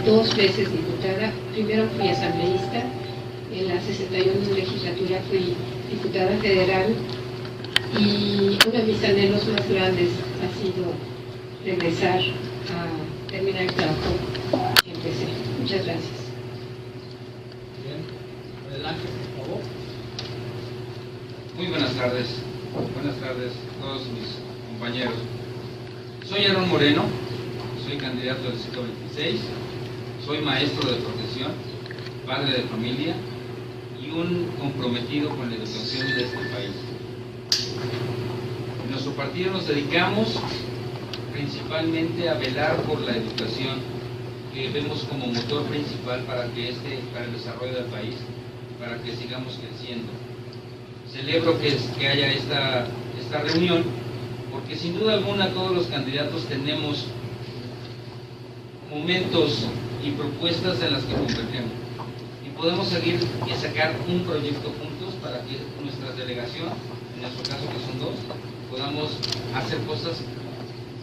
2 veces diputada. Primero fui asambleísta, en la 61 legislatura fui diputada federal, y uno de mis anhelos más grandes ha sido regresar a terminar el trabajo que empecé. Muchas gracias. Bien, adelante, por favor. Muy buenas tardes a todos mis compañeros. Soy Aaron Moreno, soy candidato del distrito 26, soy maestro de profesión, padre de familia y un comprometido con la educación de este país. En nuestro partido nos dedicamos principalmente a velar por la educación, que vemos como motor principal para el desarrollo del país, para que sigamos creciendo. Celebro que haya esta reunión, porque sin duda alguna todos los candidatos tenemos momentos y propuestas en las que convergemos, y podemos seguir y sacar un proyecto juntos para que nuestra delegación, en nuestro caso que son 2, podamos hacer cosas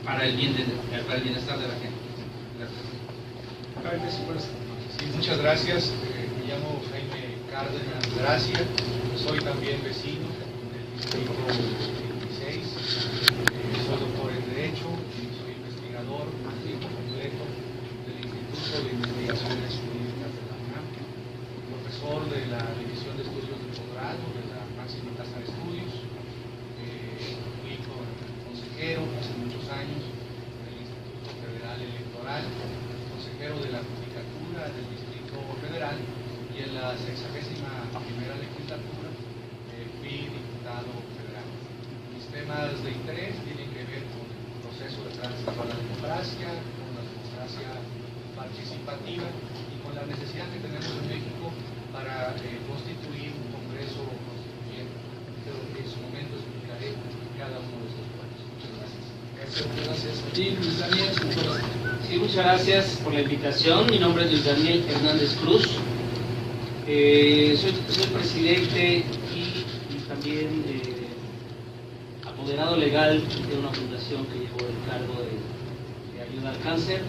para el bienestar de la gente. Gracias. Sí, muchas gracias. Me llamo Jaime Cárdenas Gracia, soy también vecino del distrito 26, soy doctor en Derecho y soy investigador a tiempo completo del Instituto de Investigaciones Jurídicas de la UNAM, profesor de la División de Estudios de Posgrado de la máxima casa de estudios, fui consejero hace muchos años del Instituto Federal Electoral, consejero de la Judicatura del Distrito Federal, y en la 61ª legislatura fui diputado federal. Mis temas de interés tienen que ver con el proceso de tránsito a la democracia, con la democracia participativa y con la necesidad que tenemos en México para constituir un Congreso constituyente. Creo que en su momento explicaré cada uno de estos puntos. Muchas gracias. Gracias. Sí, Luis Daniel. Sí, muchas gracias por la invitación. Mi nombre es Luis Daniel Hernández Cruz. Soy presidente y también apoderado legal de una fundación que llevo el cargo de ayuda al cáncer.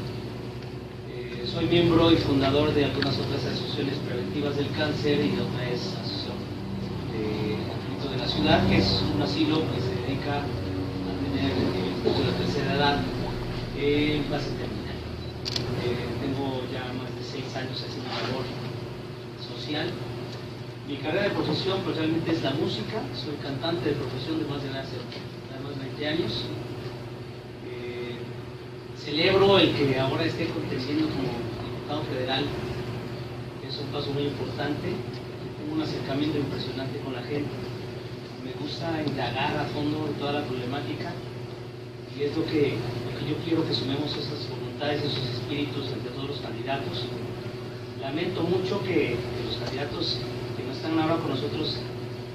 Soy miembro y fundador de algunas otras asociaciones preventivas del cáncer, y otra es Asociación de Angelito de la Ciudad, que es un asilo que se dedica a tener de la tercera edad en fase terminal. Tengo ya más de 6 años haciendo labor social. Mi carrera de profesión pues realmente es la música. Soy cantante de profesión de más de 20 años. Celebro el que ahora esté contendiendo como diputado federal. Es un paso muy importante. Tengo un acercamiento impresionante con la gente. Me gusta indagar a fondo en toda la problemática, y es lo que yo quiero, que sumemos esas voluntades, esos espíritus entre todos los candidatos. Lamento mucho que los candidatos que no están ahora con nosotros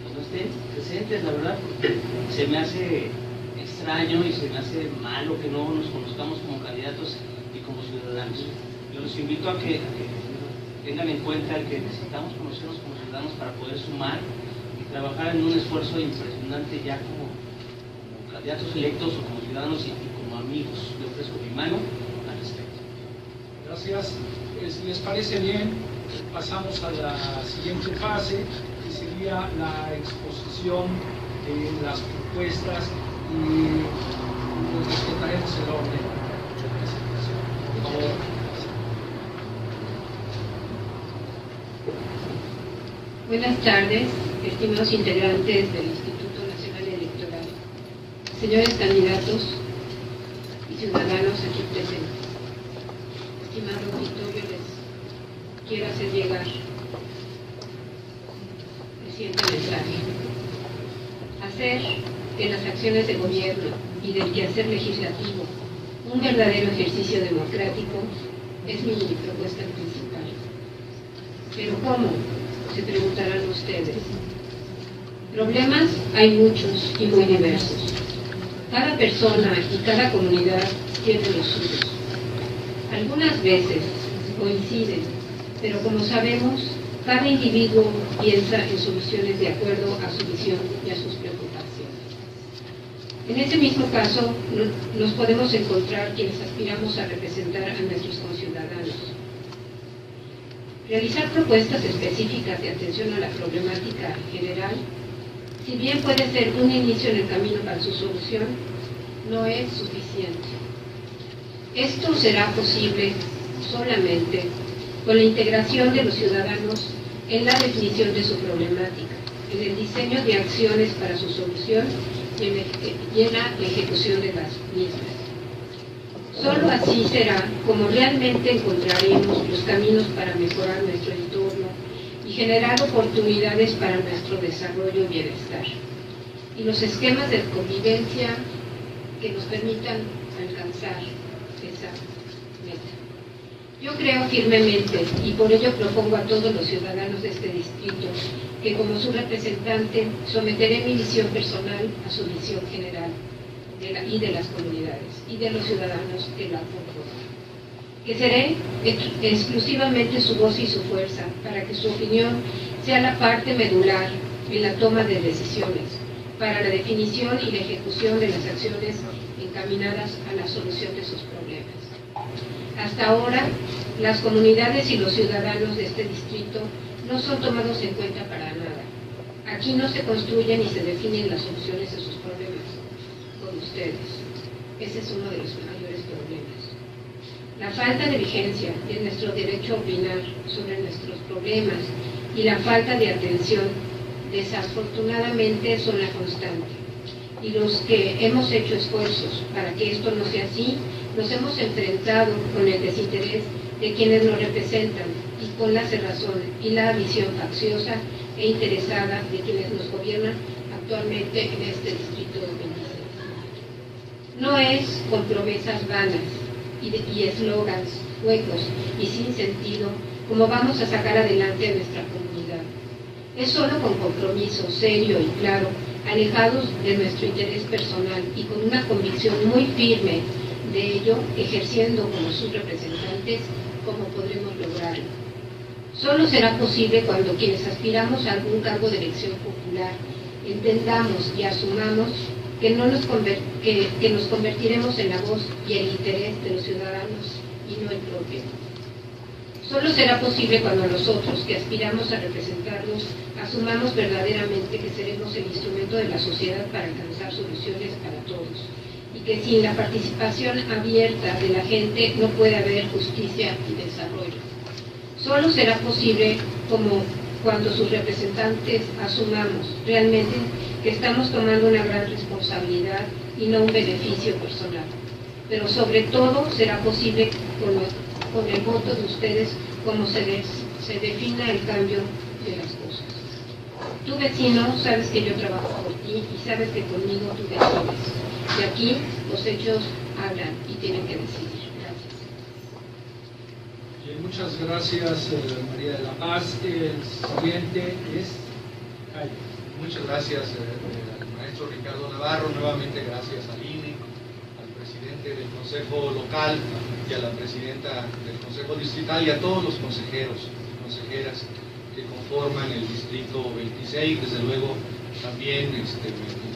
no estén presentes, la verdad, porque se me hace extraño y se me hace malo que no nos conozcamos como candidatos y como ciudadanos. Yo los invito a que tengan en cuenta que necesitamos conocernos como ciudadanos para poder sumar y trabajar en un esfuerzo impresionante ya como candidatos electos o como ciudadanos y como amigos. Le ofrezco mi mano al respecto. Gracias. Si les parece bien, pasamos a la siguiente fase, que sería la exposición de las propuestas, y respetaremos el orden de presentación. Por favor. Buenas tardes, estimados integrantes del Instituto Nacional Electoral, señores candidatos y ciudadanos aquí presentes. Estimado auditorio, les quiero hacer llegar el siguiente mensaje. Hacer de las acciones de gobierno y del quehacer legislativo un verdadero ejercicio democrático es mi propuesta principal. ¿Pero cómo?, se preguntarán ustedes. Problemas hay muchos y muy diversos. Cada persona y cada comunidad tiene los suyos. Algunas veces coinciden, pero como sabemos, cada individuo piensa en soluciones de acuerdo a su visión y a sus preocupaciones. En ese mismo caso, nos podemos encontrar quienes aspiramos a representar a nuestros conciudadanos, Realizar propuestas específicas de atención a la problemática general, si bien puede ser un inicio en el camino para su solución, no es suficiente. Esto será posible solamente con la integración de los ciudadanos en la definición de su problemática, en el diseño de acciones para su solución y en la ejecución de las mismas. Solo así será como realmente encontraremos los caminos para mejorar nuestro entorno y generar oportunidades para nuestro desarrollo y bienestar, y los esquemas de convivencia que nos permitan alcanzar esa meta. Yo creo firmemente, y por ello propongo a todos los ciudadanos de este distrito, que como su representante someteré mi visión personal a su visión general y de las comunidades y de los ciudadanos que la conforman. Que seré exclusivamente su voz y su fuerza para que su opinión sea la parte medular en la toma de decisiones, para la definición y la ejecución de las acciones encaminadas a la solución de sus problemas. Hasta ahora, las comunidades y los ciudadanos de este distrito no son tomados en cuenta para nada. Aquí no se construyen y se definen las soluciones a sus problemas con ustedes. Ese es uno de los mayores problemas. La falta de vigencia de nuestro derecho a opinar sobre nuestros problemas y la falta de atención, desafortunadamente, son la constante. Y los que hemos hecho esfuerzos para que esto no sea así, nos hemos enfrentado con el desinterés de quienes nos representan y con la cerrazón y la visión facciosa e interesada de quienes nos gobiernan actualmente en este distrito 26. No es con promesas vanas y eslogans huecos y sin sentido como vamos a sacar adelante a nuestra comunidad. Es solo con compromiso serio y claro, alejados de nuestro interés personal y con una convicción muy firme de ello, ejerciendo como sus representantes, como podremos lograrlo. Solo será posible cuando quienes aspiramos a algún cargo de elección popular entendamos y asumamos que nos convertiremos en la voz y el interés de los ciudadanos y no el propio. Solo será posible cuando nosotros, que aspiramos a representarlos, asumamos verdaderamente que seremos el instrumento de la sociedad para alcanzar soluciones para todos, y que sin la participación abierta de la gente no puede haber justicia y desarrollo. Solo será posible cuando sus representantes asumamos realmente que estamos tomando una gran responsabilidad y no un beneficio personal. Pero sobre todo será posible con el voto de ustedes como se defina el cambio de las cosas. Tu vecino, sabes que yo trabajo por ti y sabes que conmigo tú decides. Y aquí los hechos hablan y tienen que decidir. Gracias. Bien, muchas gracias, María de la Paz. El siguiente es Calle. Muchas gracias al maestro Ricardo Navarro, nuevamente gracias al INE, al presidente del Consejo Local y a la presidenta del Consejo Distrital y a todos los consejeros y consejeras que conforman el Distrito 26. Desde luego también me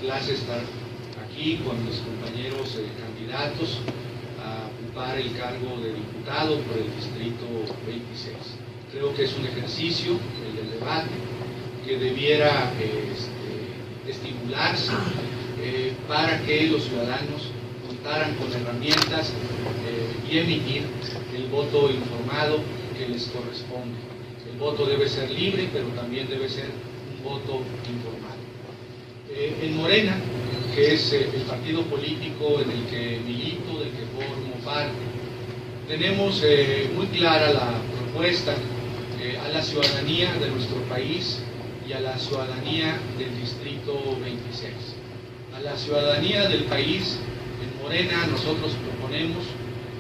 place estar aquí con mis compañeros candidatos a ocupar el cargo de diputado por el Distrito 26. Creo que es un ejercicio, el del debate, que debiera estimularse para que los ciudadanos contaran con herramientas y emitir el voto informado que les corresponde. El voto debe ser libre, pero también debe ser un voto informado. En Morena, que es el partido político en el que milito, del que formo parte, tenemos muy clara la propuesta a la ciudadanía de nuestro país y a la ciudadanía del Distrito 26. A la ciudadanía del país, en Morena, nosotros proponemos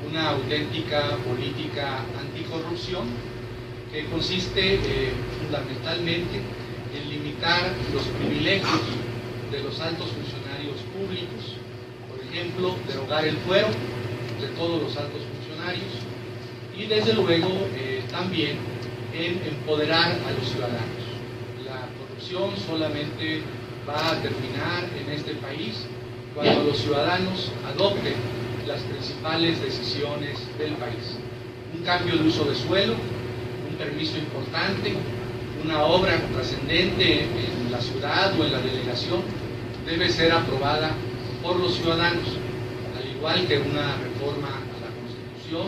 una auténtica política anticorrupción que consiste fundamentalmente en limitar los privilegios de los altos funcionarios públicos, por ejemplo, derogar el fuero de todos los altos funcionarios y desde luego también en empoderar a los ciudadanos. La corrupción solamente va a terminar en este país cuando los ciudadanos adopten las principales decisiones del país. Un cambio de uso de suelo, un un permiso importante, una obra trascendente en la ciudad o en la delegación, debe ser aprobada por los ciudadanos, al igual que una reforma a la Constitución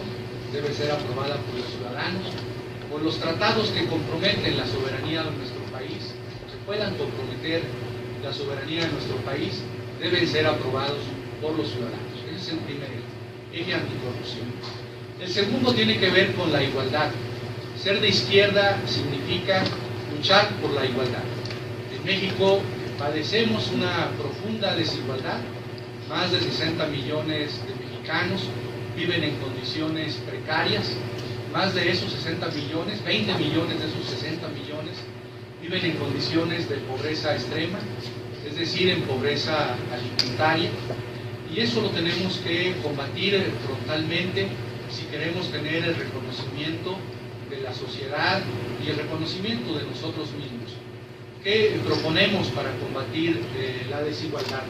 debe ser aprobada por los ciudadanos, o los tratados que comprometen la soberanía de nuestro país, que puedan comprometer la soberanía de nuestro país, deben ser aprobados por los ciudadanos. Ese es el primer eje anticorrupción. El segundo tiene que ver con la igualdad. Ser de izquierda significa luchar por la igualdad. En México padecemos una profunda desigualdad. Más de 60 millones de mexicanos viven en condiciones precarias. Más de esos 60 millones, 20 millones de esos 60 millones viven en condiciones de pobreza extrema, es decir, en pobreza alimentaria. Y eso lo tenemos que combatir frontalmente si queremos tener el reconocimiento de la sociedad y el reconocimiento de nosotros mismos. ¿Qué proponemos para combatir la desigualdad?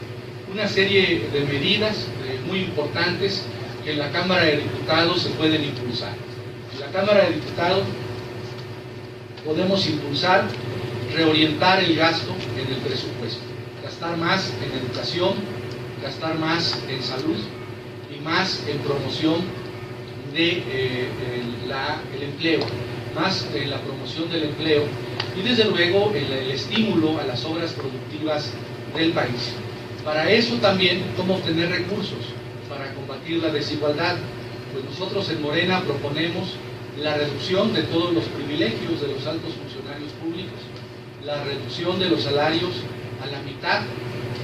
Una serie de medidas muy importantes que en la Cámara de Diputados se pueden impulsar. En la Cámara de Diputados podemos impulsar, reorientar el gasto en el presupuesto, gastar más en educación, gastar más en salud y más en promoción del empleo, más en la promoción del empleo y desde luego el estímulo a las obras productivas del país. Para eso también, ¿cómo obtener recursos para combatir la desigualdad? Pues nosotros en Morena proponemos la reducción de todos los privilegios de los altos funcionarios públicos, la reducción de los salarios a la mitad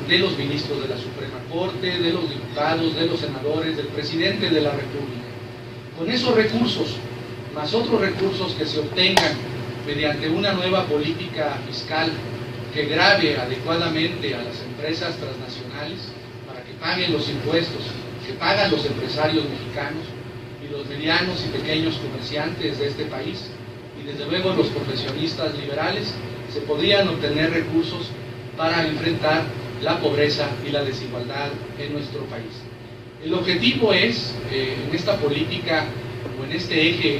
de los ministros de la Suprema Corte, de los diputados, de los senadores, del presidente de la República. Con esos recursos, más otros recursos que se obtengan mediante una nueva política fiscal que grave adecuadamente a las empresas transnacionales para que paguen los impuestos que pagan los empresarios mexicanos y los medianos y pequeños comerciantes de este país, y desde luego los profesionistas liberales, se podrían obtener recursos para enfrentar la pobreza y la desigualdad en nuestro país. El objetivo es, en esta política o en este eje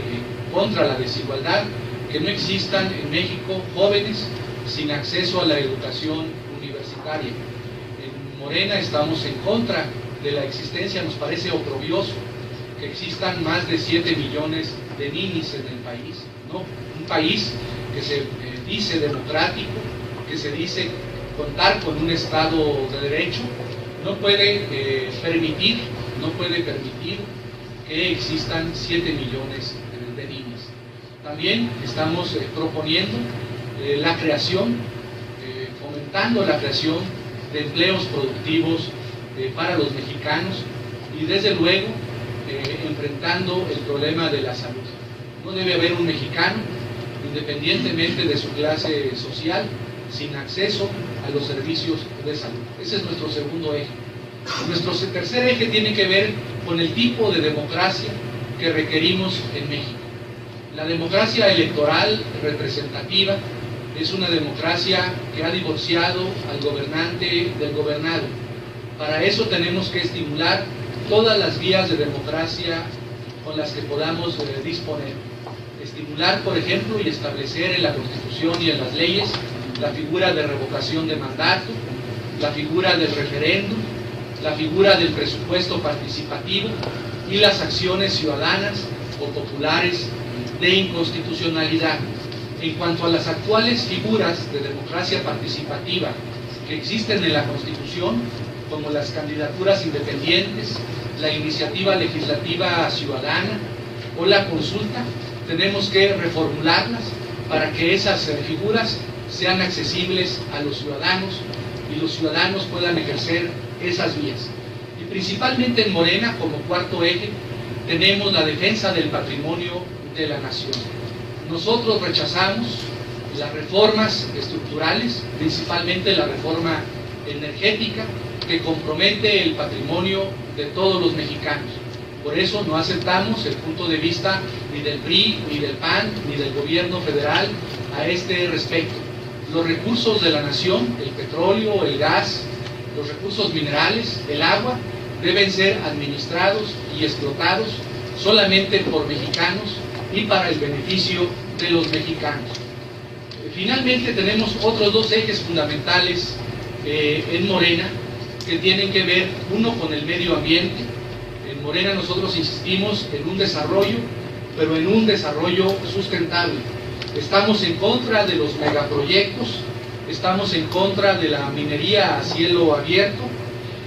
contra la desigualdad, que no existan en México jóvenes sin acceso a la educación universitaria. En Morena estamos en contra de la existencia, nos parece oprobioso que existan más de 7 millones de ninis en el país, ¿no? Un país que se dice democrático, que se dice contar con un Estado de Derecho, no puede permitir que existan 7 millones de ninis. También estamos proponiendo la creación, fomentando la creación de empleos productivos para los mexicanos y desde luego enfrentando el problema de la salud. No debe haber un mexicano, independientemente de su clase social, sin acceso a los servicios de salud. Ese es nuestro segundo eje. Nuestro tercer eje tiene que ver con el tipo de democracia que requerimos en México. La democracia electoral representativa es una democracia que ha divorciado al gobernante del gobernado. Para eso tenemos que estimular todas las vías de democracia con las que podamos disponer. Estimular, por ejemplo, y establecer en la Constitución y en las leyes la figura de revocación de mandato, la figura del referéndum, la figura del presupuesto participativo y las acciones ciudadanas o populares de inconstitucionalidad. En cuanto a las actuales figuras de democracia participativa que existen en la Constitución, como las candidaturas independientes, la iniciativa legislativa ciudadana o la consulta, tenemos que reformularlas para que esas figuras sean accesibles a los ciudadanos y los ciudadanos puedan ejercer esas vías. Y principalmente en Morena, como cuarto eje, tenemos la defensa del patrimonio de la nación. Nosotros rechazamos las reformas estructurales, principalmente la reforma energética, que compromete el patrimonio de todos los mexicanos. Por eso no aceptamos el punto de vista ni del PRI, ni del PAN, ni del gobierno federal a este respecto. Los recursos de la nación, el petróleo, el gas, los recursos minerales, el agua, deben ser administrados y explotados solamente por mexicanos y para el beneficio de los mexicanos. Finalmente tenemos otros dos ejes fundamentales en Morena que tienen que ver, uno, con el medio ambiente. En Morena nosotros insistimos en un desarrollo, pero en un desarrollo sustentable. Estamos en contra de los megaproyectos, estamos en contra de la minería a cielo abierto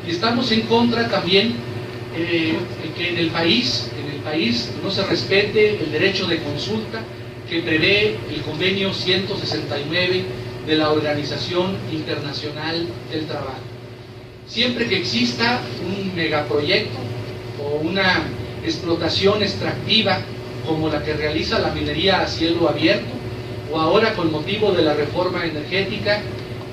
y estamos en contra también que en el país no se respete el derecho de consulta que prevé el convenio 169 de la Organización Internacional del Trabajo. Siempre que exista un megaproyecto o una explotación extractiva como la que realiza la minería a cielo abierto, o ahora con motivo de la reforma energética,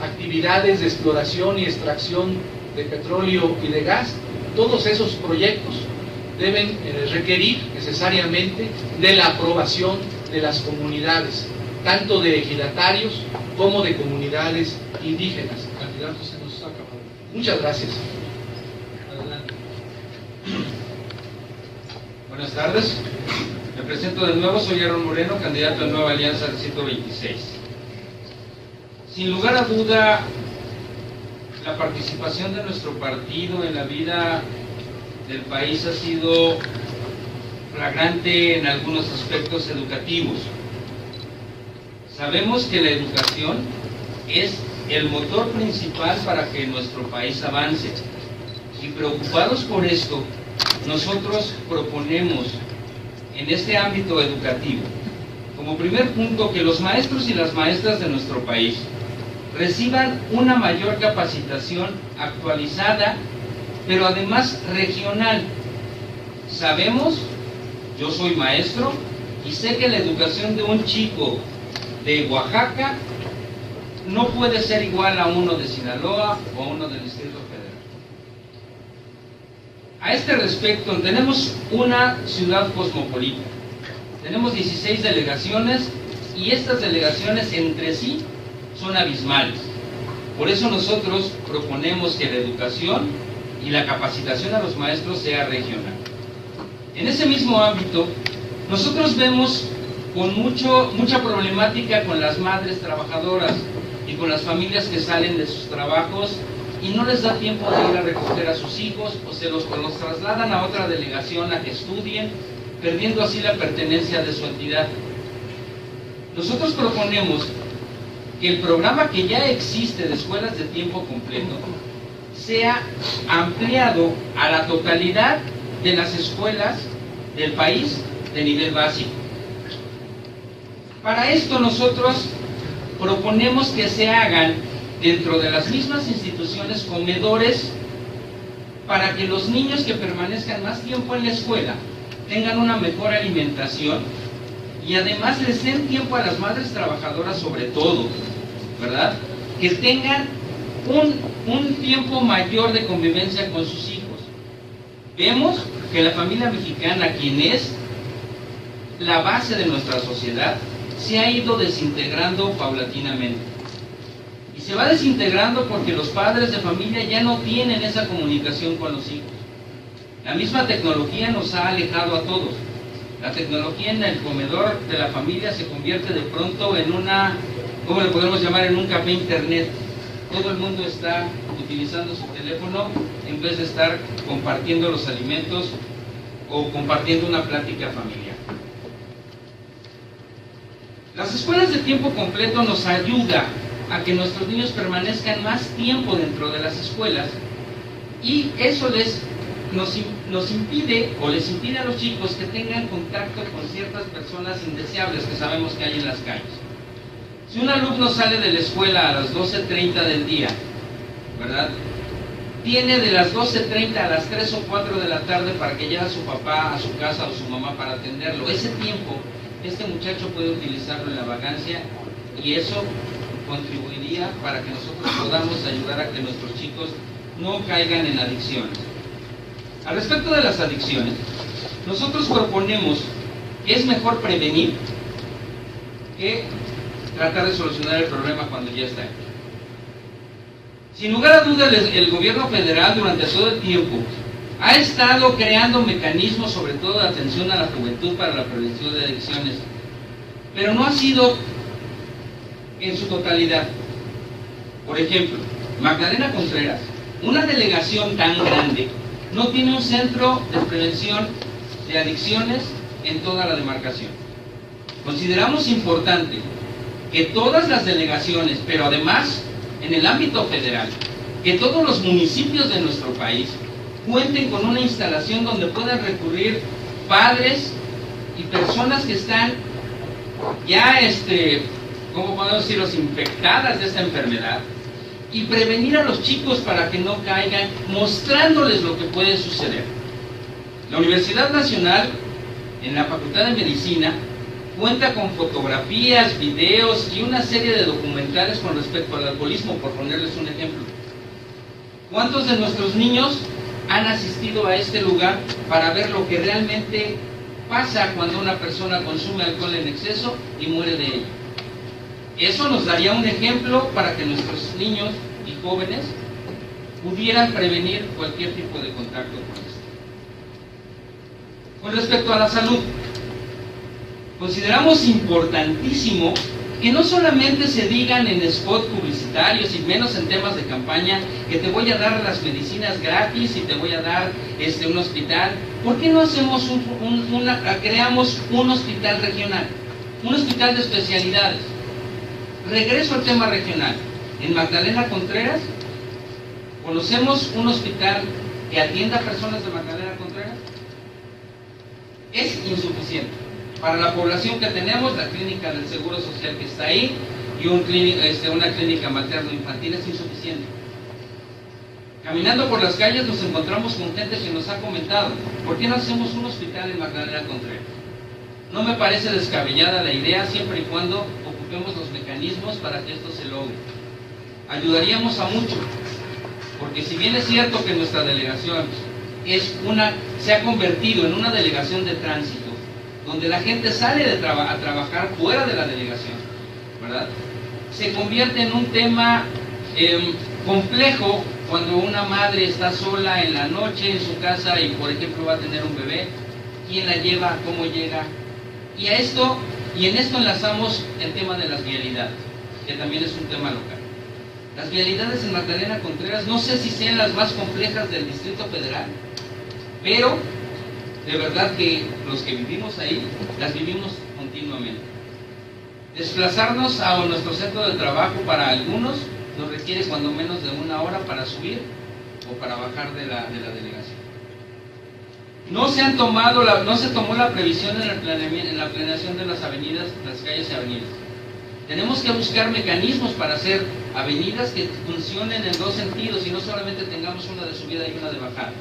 actividades de exploración y extracción de petróleo y de gas, todos esos proyectos deben requerir necesariamente de la aprobación de las comunidades, tanto de ejidatarios como de comunidades indígenas. Candidato, se nos ha acabado. Muchas gracias. Adelante. Buenas tardes. Me presento de nuevo, soy Aaron Moreno, candidato de Nueva Alianza del 126. Sin lugar a duda, la participación de nuestro partido en la vida del país ha sido flagrante en algunos aspectos educativos. Sabemos que la educación es el motor principal para que nuestro país avance. Y preocupados por esto, nosotros proponemos en este ámbito educativo, como primer punto, que los maestros y las maestras de nuestro país reciban una mayor capacitación actualizada, pero además regional. Sabemos, yo soy maestro y sé que la educación de un chico de Oaxaca no puede ser igual a uno de Sinaloa o a uno del Distrito Federal. A este respecto, tenemos una ciudad cosmopolita, tenemos 16 delegaciones y estas delegaciones entre sí son abismales. Por eso nosotros proponemos que la educación y la capacitación a los maestros sea regional. En ese mismo ámbito, nosotros vemos con mucha problemática con las madres trabajadoras y con las familias que salen de sus trabajos y no les da tiempo de ir a recoger a sus hijos o se los trasladan a otra delegación a que estudien, perdiendo así la pertenencia de su entidad. Nosotros proponemos que el programa que ya existe de escuelas de tiempo completo sea ampliado a la totalidad de las escuelas del país de nivel básico. Para esto nosotros proponemos que se hagan dentro de las mismas instituciones comedores para que los niños que permanezcan más tiempo en la escuela tengan una mejor alimentación y además les den tiempo a las madres trabajadoras sobre todo, ¿verdad? Que tengan un tiempo mayor de convivencia con sus hijos. Vemos que la familia mexicana, quien es la base de nuestra sociedad, se ha ido desintegrando paulatinamente. Y se va desintegrando porque los padres de familia ya no tienen esa comunicación con los hijos. La misma tecnología nos ha alejado a todos. La tecnología en el comedor de la familia se convierte de pronto en una, ¿cómo le podemos llamar?, en un café internet. Todo el mundo está utilizando su teléfono en vez de estar compartiendo los alimentos o compartiendo una plática familiar. Las escuelas de tiempo completo nos ayudan a que nuestros niños permanezcan más tiempo dentro de las escuelas y eso nos impide o les impide a los chicos que tengan contacto con ciertas personas indeseables que sabemos que hay en las calles. Si un alumno sale de la escuela a las 12:30 del día, ¿verdad?, tiene de las 12:30 a las 3 o 4 de la tarde para que llegue a su papá a su casa o su mamá para atenderlo. Ese tiempo, este muchacho puede utilizarlo en la vagancia y eso contribuiría para que nosotros podamos ayudar a que nuestros chicos no caigan en adicciones. Al respecto de las adicciones, nosotros proponemos que es mejor prevenir que tratar de solucionar el problema cuando ya está aquí. Sin lugar a dudas, el gobierno federal durante todo el tiempo ha estado creando mecanismos, sobre todo de atención a la juventud para la prevención de adicciones, pero no ha sido en su totalidad. Por ejemplo, Magdalena Contreras, una delegación tan grande, no tiene un centro de prevención de adicciones en toda la demarcación. Consideramos importante que todas las delegaciones, pero además en el ámbito federal, que todos los municipios de nuestro país cuenten con una instalación donde puedan recurrir padres y personas que están ya, ¿cómo podemos decirlo?, infectadas de esta enfermedad, y prevenir a los chicos para que no caigan, mostrándoles lo que puede suceder. La Universidad Nacional, en la Facultad de Medicina, cuenta con fotografías, videos y una serie de documentales con respecto al alcoholismo, por ponerles un ejemplo. ¿Cuántos de nuestros niños han asistido a este lugar para ver lo que realmente pasa cuando una persona consume alcohol en exceso y muere de ello? Eso nos daría un ejemplo para que nuestros niños y jóvenes pudieran prevenir cualquier tipo de contacto con esto. Con respecto a la salud, consideramos importantísimo que no solamente se digan en spot publicitarios y menos en temas de campaña que te voy a dar las medicinas gratis y te voy a dar un hospital. ¿Por qué no hacemos creamos un hospital regional, un hospital de especialidades? Regreso al tema regional. En Magdalena Contreras conocemos un hospital que atienda a personas de Magdalena Contreras. Es insuficiente. Para la población que tenemos, la clínica del Seguro Social que está ahí y una clínica materno-infantil es insuficiente. Caminando por las calles nos encontramos con gente que nos ha comentado: ¿por qué no hacemos un hospital en Magdalena Contreras? No me parece descabellada la idea, siempre y cuando ocupemos los mecanismos para que esto se logre. Ayudaríamos a mucho, porque si bien es cierto que nuestra delegación se ha convertido en una delegación de tránsito, donde la gente sale a trabajar fuera de la delegación, ¿verdad?, se convierte en un tema complejo cuando una madre está sola en la noche en su casa y, por ejemplo, va a tener un bebé. ¿Quién la lleva? ¿Cómo llega? Y en esto enlazamos el tema de las vialidades, que también es un tema local. Las vialidades en Magdalena Contreras, no sé si sean las más complejas del Distrito Federal, pero de verdad que los que vivimos ahí, las vivimos continuamente. Desplazarnos a nuestro centro de trabajo para algunos nos requiere cuando menos de 1 hora para subir o para bajar de la delegación. No se tomó la previsión en la planeación de las avenidas, las calles y avenidas. Tenemos que buscar mecanismos para hacer avenidas que funcionen en 2 sentidos y no solamente tengamos una de subida y una de bajada.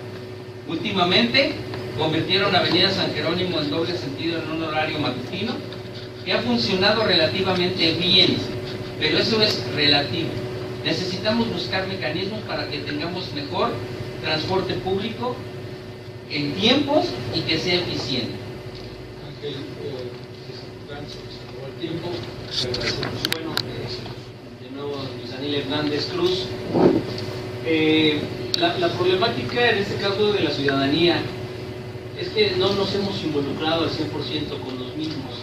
Últimamente convirtieron Avenida San Jerónimo en doble sentido en un horario matutino, que ha funcionado relativamente bien, pero eso es relativo. Necesitamos buscar mecanismos para que tengamos mejor transporte público en tiempos y que sea eficiente. Ángel, se acabó el tiempo. Bueno, de nuevo Luis Daniel Hernández Cruz. La problemática en este caso de la ciudadanía es que no nos hemos involucrado al 100% con los mismos.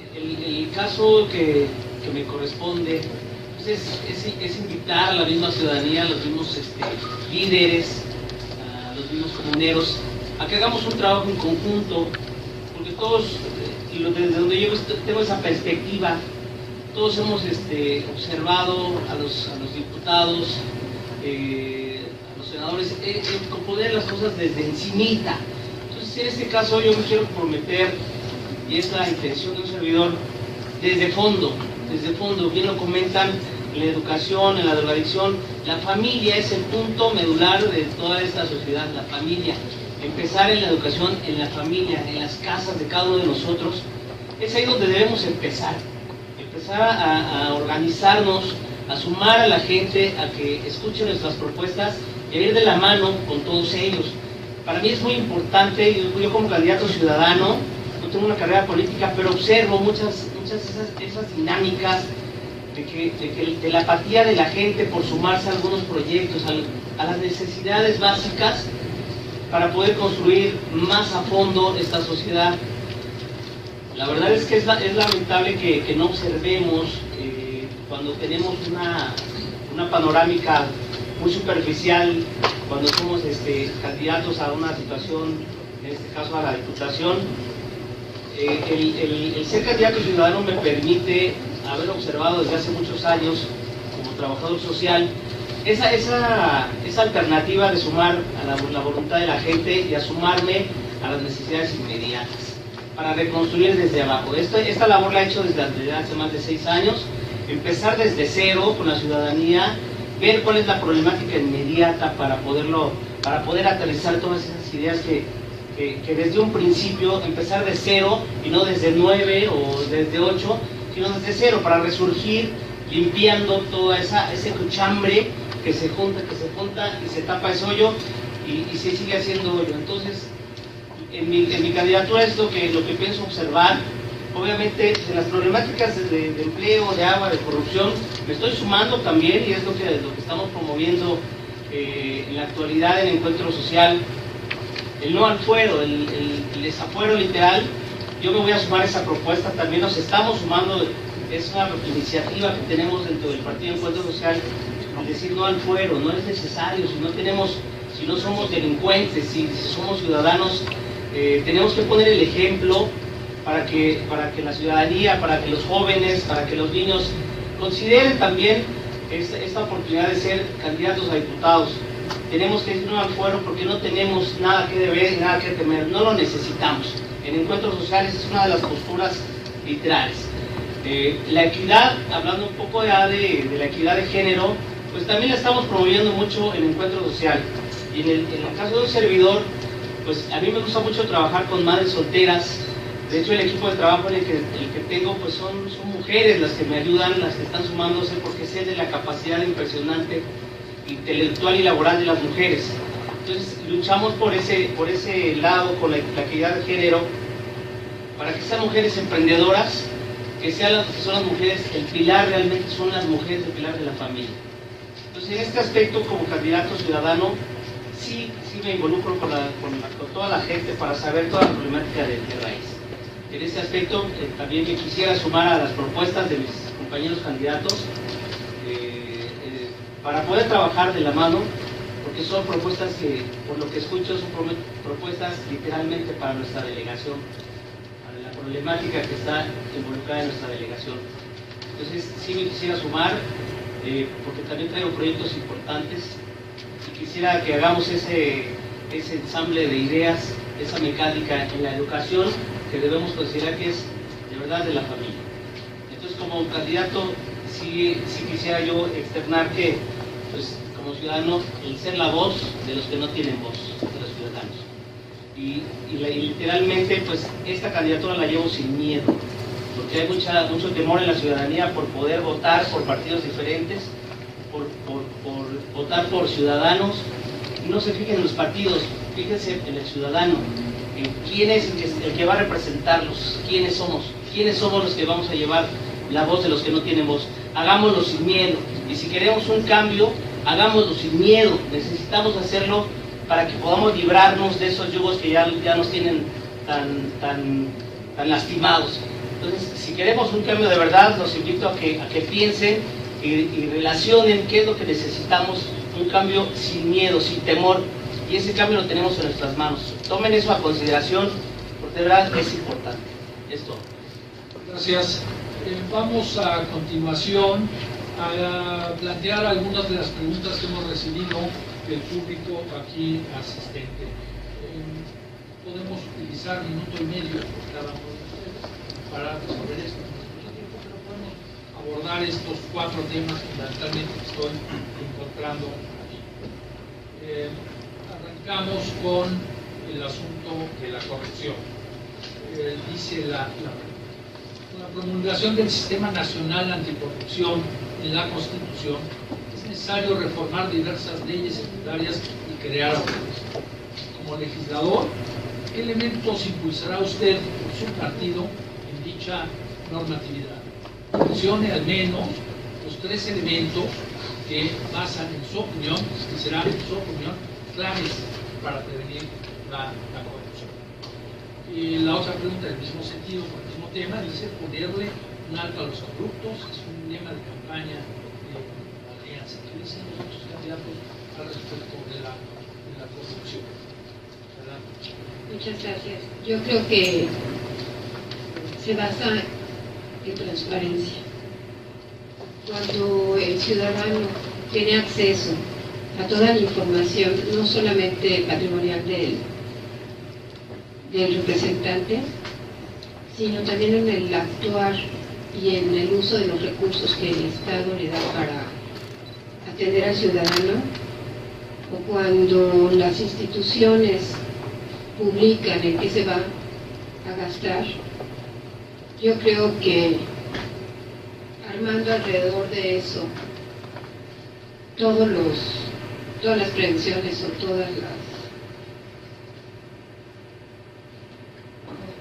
El caso que me corresponde pues es invitar a la misma ciudadanía, a los mismos líderes, a los mismos comuneros, a que hagamos un trabajo en conjunto, porque todos, desde donde yo tengo esa perspectiva, todos hemos observado a los diputados, a los senadores, componer las cosas desde encimita. Entonces, en este caso yo me quiero comprometer, y es la intención de un servidor, desde fondo, bien lo comentan, en la educación, en la drogadicción, la familia es el punto medular de toda esta sociedad, la familia. Empezar en la educación, en la familia, en las casas de cada uno de nosotros, es ahí donde debemos empezar a organizarnos, a sumar a la gente, a que escuche nuestras propuestas y a ir de la mano con todos ellos. Para mí es muy importante, yo como candidato ciudadano, no tengo una carrera política, pero observo muchas esas dinámicas de la apatía de la gente por sumarse a algunos proyectos, a las necesidades básicas para poder construir más a fondo esta sociedad. La verdad es que es lamentable que no observemos cuando tenemos una panorámica muy superficial, cuando somos candidatos a una situación, en este caso a la diputación. El ser candidato ciudadano me permite haber observado desde hace muchos años, como trabajador social, esa alternativa de sumar a la voluntad de la gente y a sumarme a las necesidades inmediatas, para reconstruir desde abajo. Esta labor la he hecho desde hace más de 6 años, empezar desde cero con la ciudadanía, ver cuál es la problemática inmediata para poder aterrizar todas esas ideas que desde un principio, empezar de cero y no desde 9 o desde 8, sino desde cero, para resurgir limpiando toda ese cuchambre que se junta y se tapa ese hoyo y se sigue haciendo hoyo. Entonces, en mi candidatura es lo que pienso observar. Obviamente, de las problemáticas de empleo, de agua, de corrupción, me estoy sumando también, y es lo que estamos promoviendo en la actualidad en el encuentro social, el no al fuero, el desafuero literal. Yo me voy a sumar a esa propuesta, también nos estamos sumando, es una iniciativa que tenemos dentro del Partido Encuentro Social, al decir no al fuero. No es necesario, si no somos delincuentes, si somos ciudadanos, tenemos que poner el ejemplo para que la ciudadanía, para que los jóvenes, para que los niños consideren también esta oportunidad de ser candidatos a diputados. Tenemos que decir no al fuero porque no tenemos nada que deber y nada que temer, no lo necesitamos. En encuentros sociales es una de las posturas literales. La equidad, hablando un poco ya de la equidad de género, pues también la estamos promoviendo mucho en encuentro social. Y en el caso de un servidor, pues a mí me gusta mucho trabajar con madres solteras. De hecho, el equipo de trabajo el que tengo, pues son mujeres las que me ayudan, las que están sumándose, porque sé de la capacidad impresionante intelectual y laboral de las mujeres. Entonces, luchamos por ese lado con la equidad de género, para que sean mujeres emprendedoras, que son las mujeres, el pilar realmente son las mujeres, el pilar de la familia. Entonces, en este aspecto, como candidato ciudadano, sí me involucro con toda la gente para saber toda la problemática de raíz. En este aspecto, también me quisiera sumar a las propuestas de mis compañeros candidatos para poder trabajar de la mano, porque son propuestas que, por lo que escucho, son propuestas literalmente para nuestra delegación, para la problemática que está involucrada en nuestra delegación. Entonces, sí me quisiera sumar, porque también traigo proyectos importantes y quisiera que hagamos ese ensamble de ideas, esa mecánica en la educación que debemos considerar que es de verdad de la familia. Entonces, como candidato, sí quisiera yo externar que, pues, como ciudadano, el ser la voz de los que no tienen voz, de los ciudadanos. Y literalmente, pues, esta candidatura la llevo sin miedo, porque hay mucho temor en la ciudadanía por poder votar por partidos diferentes, por votar por ciudadanos. No se fijen en los partidos, fíjense en el ciudadano, en quién es el que va a representarlos, quiénes somos los que vamos a llevar la voz de los que no tienen voz. Hagámoslo sin miedo, y si queremos un cambio, hagámoslo sin miedo. Necesitamos hacerlo para que podamos librarnos de esos yugos que ya nos tienen tan lastimados. Entonces, si queremos un cambio de verdad, los invito a que piensen y relacionen qué es lo que necesitamos, un cambio sin miedo, sin temor, y ese cambio lo tenemos en nuestras manos. Tomen eso a consideración, porque de verdad es importante. Esto. Gracias. Vamos a continuación a plantear algunas de las preguntas que hemos recibido del público aquí asistente. Podemos utilizar 1 minuto y medio por cada uno de ustedes para resolver esto. Pero podemos abordar estos 4 temas fundamentalmente que estoy encontrando aquí. Arrancamos con el asunto de la corrupción. Dice con la promulgación del Sistema Nacional Anticorrupción en la Constitución, es necesario reformar diversas leyes secundarias y crear autoridades. Como legislador, ¿qué elementos impulsará usted por su partido en dicha normatividad? Mencione al menos los 3 elementos que basan en su opinión, y serán en su opinión, claves para prevenir la corrupción. Y la otra pregunta, del mismo sentido, con el mismo tema, dice ponerle un alto a los corruptos, es un lema de campaña de la alianza. ¿Qué dicen los otros candidatos al respecto de la corrupción? ¿Verdad? Muchas gracias. Yo creo que se basa en transparencia. Cuando el ciudadano tiene acceso a toda la información, no solamente patrimonial del representante, sino también en el actuar y en el uso de los recursos que el Estado le da para atender al ciudadano, o cuando las instituciones publican en qué se va a gastar, yo creo que armando alrededor de eso todas las prevenciones o todas los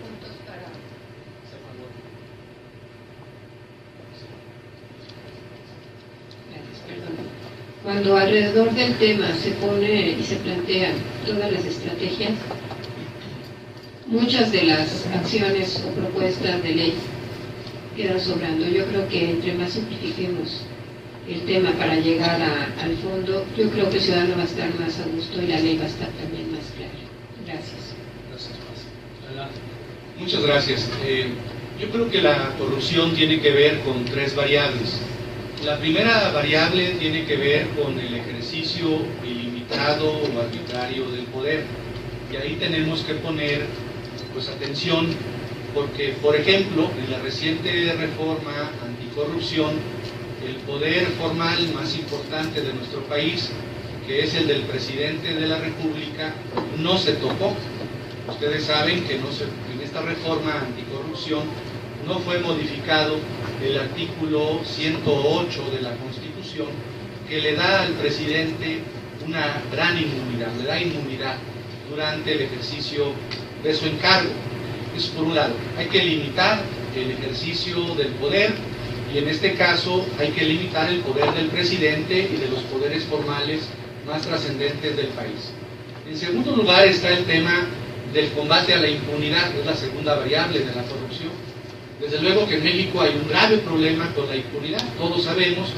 puntos para cuando alrededor del tema se pone y se plantean todas las estrategias, muchas de las acciones o propuestas de ley quedan sobrando. Yo creo que entre más simplifiquemos el tema para llegar al fondo, yo creo que el ciudadano va a estar más a gusto y la ley va a estar también más clara. Gracias. Gracias, Paz. Adelante. Muchas gracias. Yo creo que la corrupción tiene que ver con tres variables. La primera variable tiene que ver con el ejercicio ilimitado o arbitrario del poder. Y ahí tenemos que poner pues atención, porque, por ejemplo, en la reciente reforma anticorrupción, el poder formal más importante de nuestro país, que es el del presidente de la República, no se tocó. Ustedes saben que en esta reforma anticorrupción no fue modificado el artículo 108 de la Constitución, que le da al presidente una gran inmunidad, le da inmunidad durante el ejercicio de su encargo. Eso por un lado. Hay que limitar el ejercicio del poder, y en este caso hay que limitar el poder del presidente y de los poderes formales más trascendentes del país. En segundo lugar está el tema del combate a la impunidad, que es la segunda variable de la corrupción. Desde luego que en México hay un grave problema con la impunidad. Todos sabemos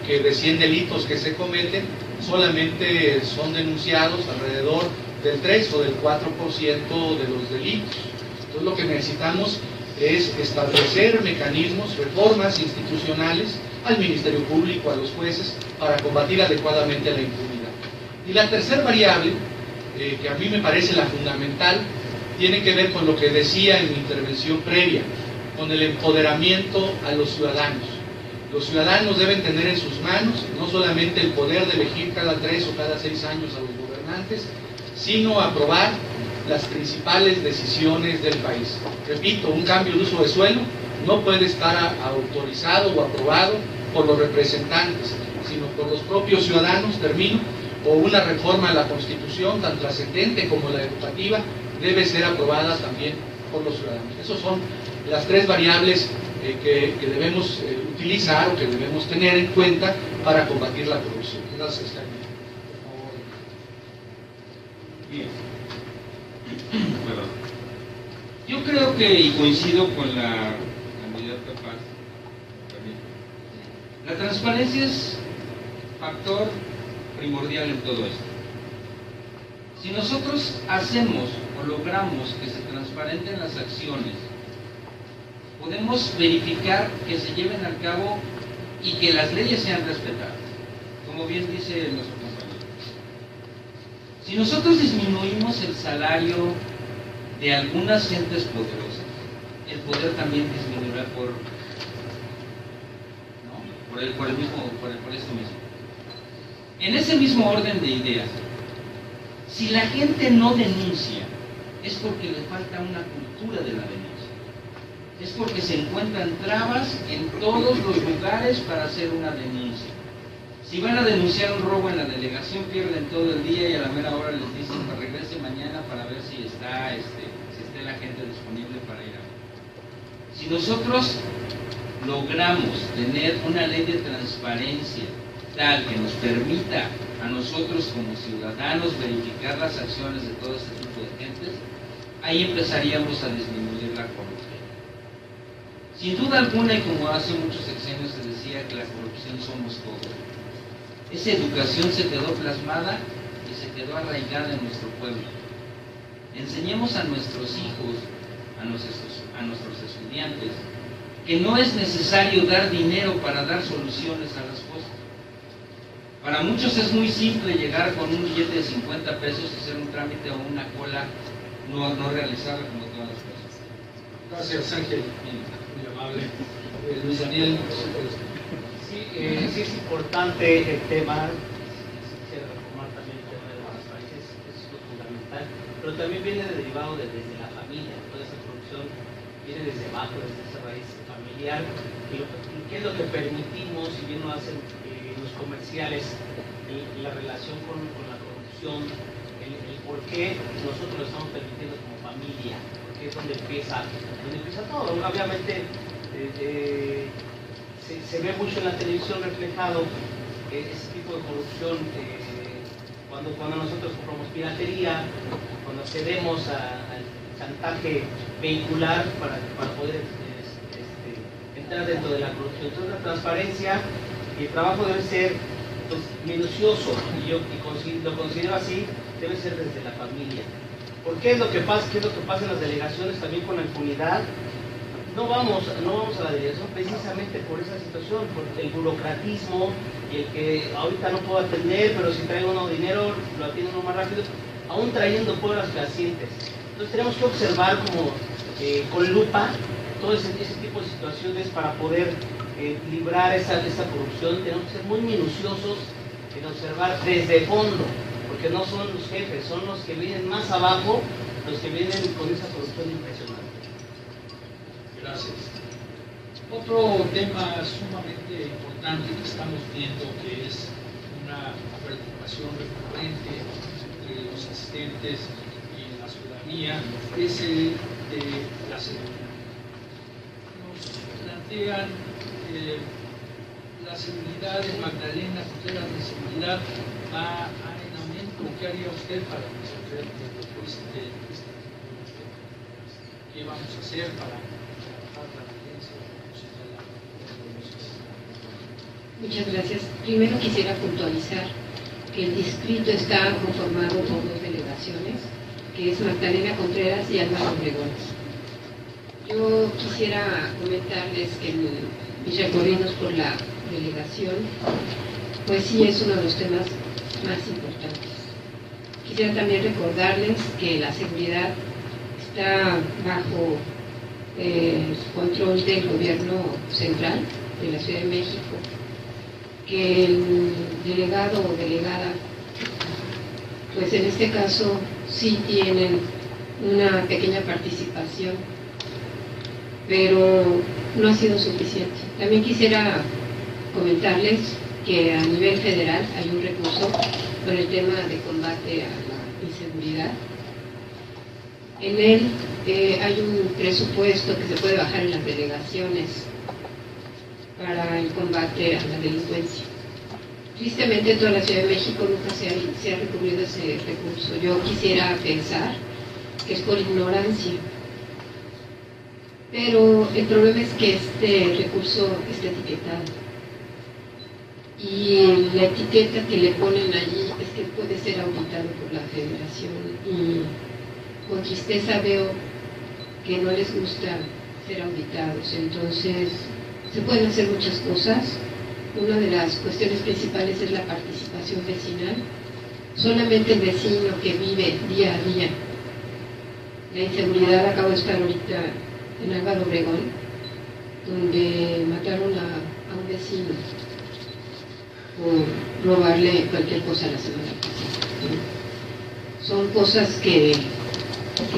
que de 100 delitos que se cometen, solamente son denunciados alrededor del 3 o del 4% de los delitos. Entonces lo que necesitamos es establecer mecanismos, reformas institucionales al Ministerio Público, a los jueces, para combatir adecuadamente la impunidad. Y la tercera variable, que a mí me parece la fundamental, tiene que ver con lo que decía en mi intervención previa, con el empoderamiento a los ciudadanos. Los ciudadanos deben tener en sus manos no solamente el poder de elegir cada 3 o cada 6 años a los gobernantes, sino aprobar las principales decisiones del país. Repito, un cambio de uso de suelo no puede estar autorizado o aprobado por los representantes, sino por los propios ciudadanos, o una reforma a la Constitución tan trascendente como la educativa debe ser aprobada también por los ciudadanos. Esas son las tres variables que debemos utilizar o que debemos tener en cuenta para combatir la corrupción. Gracias, Jaime. Bien. Perdón. Yo creo que, y coincido con la candidata Paz, la transparencia es factor primordial en todo esto. Si nosotros hacemos o logramos que se transparenten las acciones, podemos verificar que se lleven a cabo y que las leyes sean respetadas, como bien dice nuestro compañero. Si nosotros disminuimos el salario de algunas gentes poderosas, el poder también disminuirá por esto mismo. En ese mismo orden de ideas, si la gente no denuncia, es porque le falta una cultura de la denuncia. Es porque se encuentran trabas en todos los lugares para hacer una denuncia. Si van a denunciar un robo en la delegación, pierden todo el día y a la mera hora les dicen que regrese mañana para ver si está la gente disponible para ir a ver. Si nosotros logramos tener una ley de transparencia digital que nos permita a nosotros como ciudadanos verificar las acciones de todo este tipo de gentes, ahí empezaríamos a disminuir la corrupción. Sin duda alguna, y como hace muchos sexenios se decía que la corrupción somos todos, esa educación se quedó plasmada y se quedó arraigada en nuestro pueblo. Enseñemos a nuestros hijos, a nuestros estudiantes, que no es necesario dar dinero para dar soluciones a las cosas. Para muchos es muy simple llegar con un billete de 50 pesos y hacer un trámite o una cola no realizarla como todas las cosas. Gracias, Ángel. Muy amable. Luis Daniel. Sí es importante el tema. Quisiera retomar también el tema de las transparencias, es lo fundamental, pero también viene derivado desde la familia. Toda esa corrupción viene desde abajo, desde esa raíz familiar. ¿Y qué es lo que permitimos, si bien no hacen los comerciales, la relación con la corrupción, el por qué nosotros lo estamos permitiendo como familia? Porque es donde empieza todo. Obviamente se ve mucho en la televisión reflejado ese tipo de corrupción cuando nosotros compramos piratería, cuando accedemos al chantaje vehicular para poder entrar dentro de la corrupción. Entonces la transparencia y el trabajo debe ser pues, minucioso, y yo lo considero así, debe ser desde la familia. ¿Por qué es lo que pasa? ¿Qué es lo que pasa en las delegaciones también con la impunidad? No vamos a la delegación precisamente por esa situación, por el burocratismo y el que ahorita no puedo atender, pero si traigo uno dinero, lo atiendo uno más rápido, aún trayendo pruebas fehacientes. Entonces tenemos que observar como con lupa todo ese tipo de situaciones para poder librar esa corrupción. Tenemos que ser muy minuciosos en observar desde fondo, porque no son los jefes, son los que vienen más abajo, los que vienen con esa corrupción impresionante. Gracias. Otro tema sumamente importante que estamos viendo, que es una preocupación recurrente entre los asistentes y la ciudadanía, es el de la seguridad. Nos plantean la seguridad en Magdalena, Contreras de seguridad va en aumento. ¿Qué haría usted para resolver este ¿qué vamos a hacer para trabajar la violencia? Muchas gracias. Primero quisiera puntualizar que el distrito está conformado por dos delegaciones, que es Magdalena Contreras y Álvaro Obregón. Yo quisiera comentarles que en mis recorridos por la delegación, pues sí es uno de los temas más importantes. Quisiera también recordarles que la seguridad está bajo el control del gobierno central de la Ciudad de México, que el delegado o delegada, pues en este caso sí tienen una pequeña participación, pero no ha sido suficiente. También quisiera comentarles que a nivel federal hay un recurso con el tema de combate a la inseguridad. En él hay un presupuesto que se puede bajar en las delegaciones para el combate a la delincuencia. Tristemente en toda la Ciudad de México nunca se ha recurrido a ese recurso. Yo quisiera pensar que es por ignorancia, pero el problema es que este recurso está etiquetado y la etiqueta que le ponen allí es que puede ser auditado por la Federación, y con tristeza veo que no les gusta ser auditados. Entonces se pueden hacer muchas cosas. Una de las cuestiones principales es la participación vecinal. Solamente el vecino que vive día a día la inseguridad. Acabo de estar ahorita en Álvaro Obregón, donde mataron a un vecino por robarle cualquier cosa a la semana pasada. Son cosas que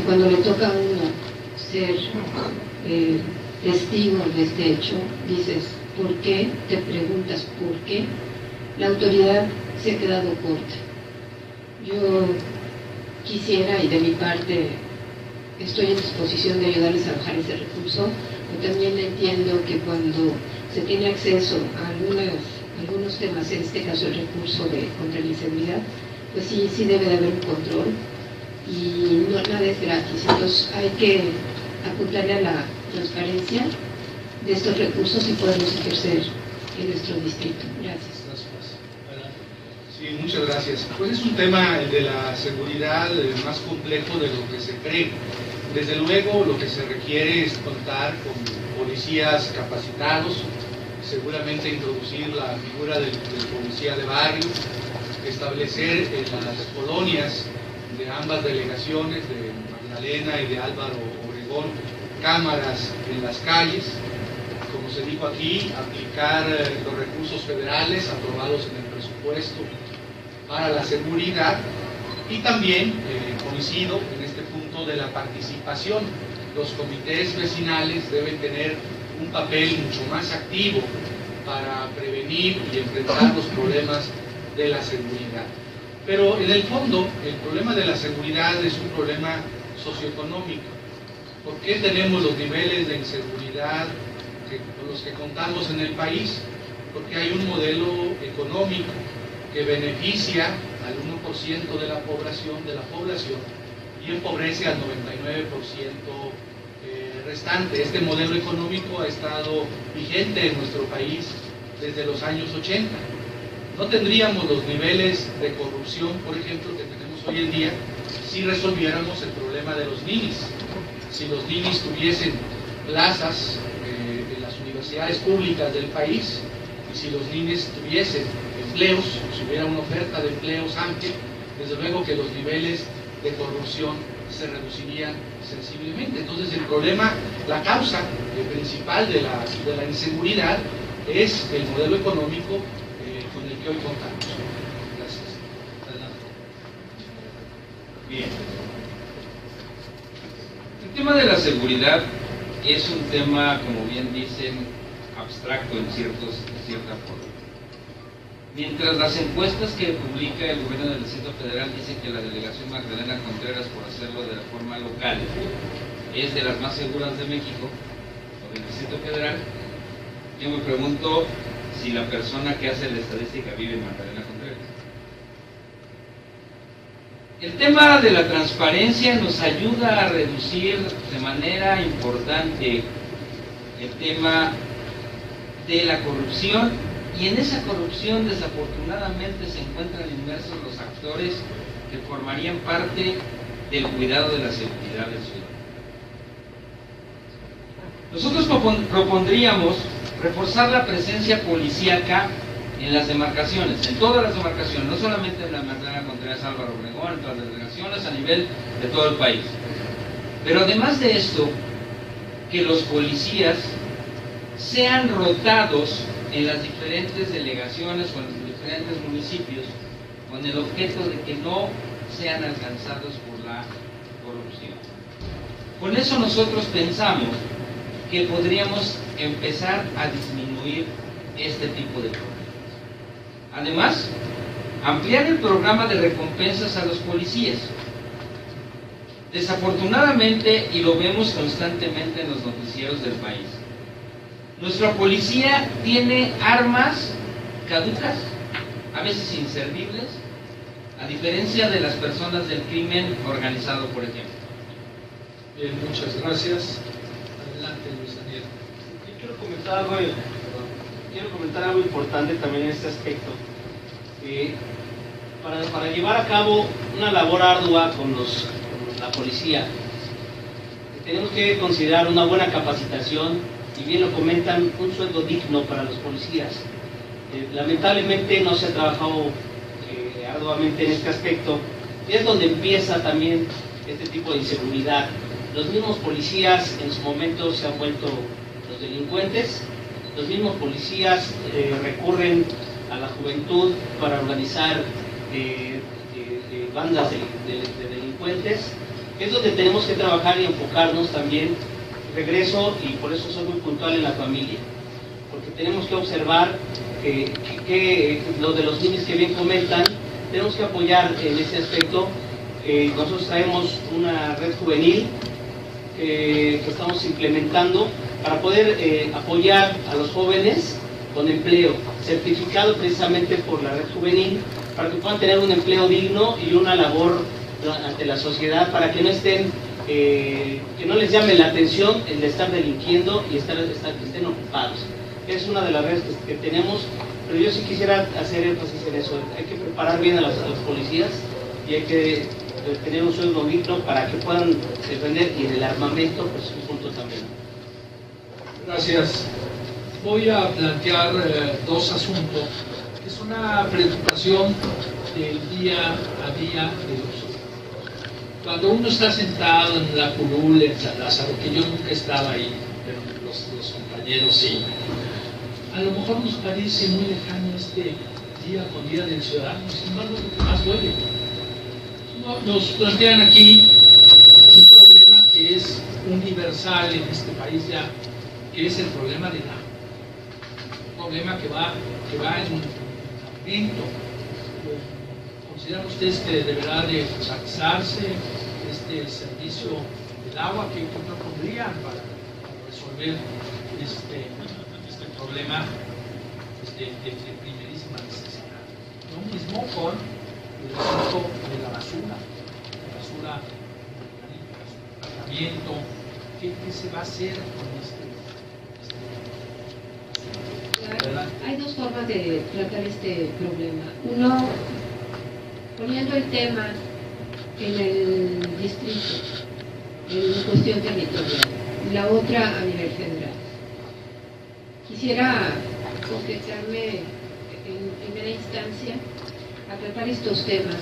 cuando le toca a uno ser testigo de este hecho, dices, ¿por qué? Te preguntas ¿por qué? La autoridad se ha quedado corta. Yo quisiera, y de mi parte estoy en disposición de ayudarles a bajar ese recurso, pero también entiendo que cuando se tiene acceso a algunos temas, en este caso el recurso contra la inseguridad, pues sí debe de haber un control y no nada es gratis. Entonces hay que apuntarle a la transparencia de estos recursos y poderlos ejercer en nuestro distrito. Gracias. Sí, muchas gracias. Pues es un tema, el de la seguridad, más complejo de lo que se cree. Desde luego, lo que se requiere es contar con policías capacitados, seguramente introducir la figura del policía de barrio, establecer en las colonias de ambas delegaciones, de Magdalena y de Álvaro Obregón, cámaras en las calles, como se dijo aquí, aplicar los recursos federales aprobados en el presupuesto para la seguridad y también coincido en este punto de la participación. Los comités vecinales deben tener un papel mucho más activo para prevenir y enfrentar los problemas de la seguridad. Pero en el fondo, el problema de la seguridad es un problema socioeconómico. ¿Por qué tenemos los niveles de inseguridad con los que contamos en el país? Porque hay un modelo económico que beneficia al 1% de la población y empobrece al 99% restante. Este modelo económico ha estado vigente en nuestro país desde los años 80. No tendríamos los niveles de corrupción, por ejemplo, que tenemos hoy en día si resolviéramos el problema de los ninis. Si los ninis tuviesen plazas en las universidades públicas del país y si los ninis tuviesen empleos, si hubiera una oferta de empleos amplia, desde luego que los niveles de corrupción se reducirían sensiblemente. Entonces el problema, la causa principal de la inseguridad es el modelo económico con el que hoy contamos. Gracias. Bien. El tema de la seguridad es un tema, como bien dicen, abstracto en cierta forma. Mientras las encuestas que publica el gobierno del Distrito Federal dicen que la delegación Magdalena Contreras, por hacerlo de la forma local, es de las más seguras de México, o del Distrito Federal, yo me pregunto si la persona que hace la estadística vive en Magdalena Contreras. El tema de la transparencia nos ayuda a reducir de manera importante el tema de la corrupción, y en esa corrupción desafortunadamente se encuentran inmersos los actores que formarían parte del cuidado de la seguridad del ciudadano. Nosotros propondríamos reforzar la presencia policíaca en las demarcaciones, en todas las demarcaciones, no solamente en la Magdalena Contreras, Álvaro Obregón, en todas las delegaciones a nivel de todo el país. Pero además de esto, que los policías sean rotados en las diferentes delegaciones o en los diferentes municipios con el objeto de que no sean alcanzados por la corrupción. Con eso nosotros pensamos que podríamos empezar a disminuir este tipo de problemas. Además, ampliar el programa de recompensas a los policías. Desafortunadamente, y lo vemos constantemente en los noticieros del país, nuestra policía tiene armas caducas, a veces inservibles, a diferencia de las personas del crimen organizado, por ejemplo. Bien, muchas gracias. Adelante, Luis Daniel. Quiero comentar algo importante también en este aspecto. Para llevar a cabo una labor ardua con la policía, tenemos que considerar una buena capacitación, y bien lo comentan, un sueldo digno para los policías. Lamentablemente no se ha trabajado arduamente en este aspecto, y es donde empieza también este tipo de inseguridad. Los mismos policías en su momento se han vuelto los delincuentes, los mismos policías recurren a la juventud para organizar bandas de delincuentes. Es donde tenemos que trabajar y enfocarnos también. Regreso, y por eso soy muy puntual en la familia, porque tenemos que observar que lo de los niños que bien comentan, tenemos que apoyar en ese aspecto. Nosotros traemos una red juvenil que estamos implementando para poder apoyar a los jóvenes con empleo, certificado precisamente por la red juvenil, para que puedan tener un empleo digno y una labor ante la sociedad, para que no estén, que no les llame la atención el de estar delinquiendo y que estén ocupados. Es una de las redes que tenemos, pero yo sí quisiera hacer énfasis en eso. Hay que preparar bien a los policías y hay que tener un sueldo digno para que puedan defender, y en el armamento pues es un punto también. Gracias. Voy a plantear dos asuntos. Es una preocupación del día a día de nosotros. Cuando uno está sentado en la curul en San Lázaro, que yo nunca estaba ahí, pero los compañeros sí, a lo mejor nos parece muy lejano este día con día del ciudadano, sin embargo es lo que más duele. Nos plantean aquí un problema que es universal en este país ya, que es el problema del agua. Un problema que va en aumento. ¿Consideran ustedes que deberá de privatizarse este servicio del agua? ¿Qué propondrían para resolver este problema de primerísima necesidad? Lo mismo con el asunto de la basura, el tratamiento. ¿Qué se va a hacer con Hay dos formas de tratar este problema. Uno, poniendo el tema en el distrito, en cuestión territorial. La otra a nivel federal. Quisiera concretarme en primera instancia a tratar estos temas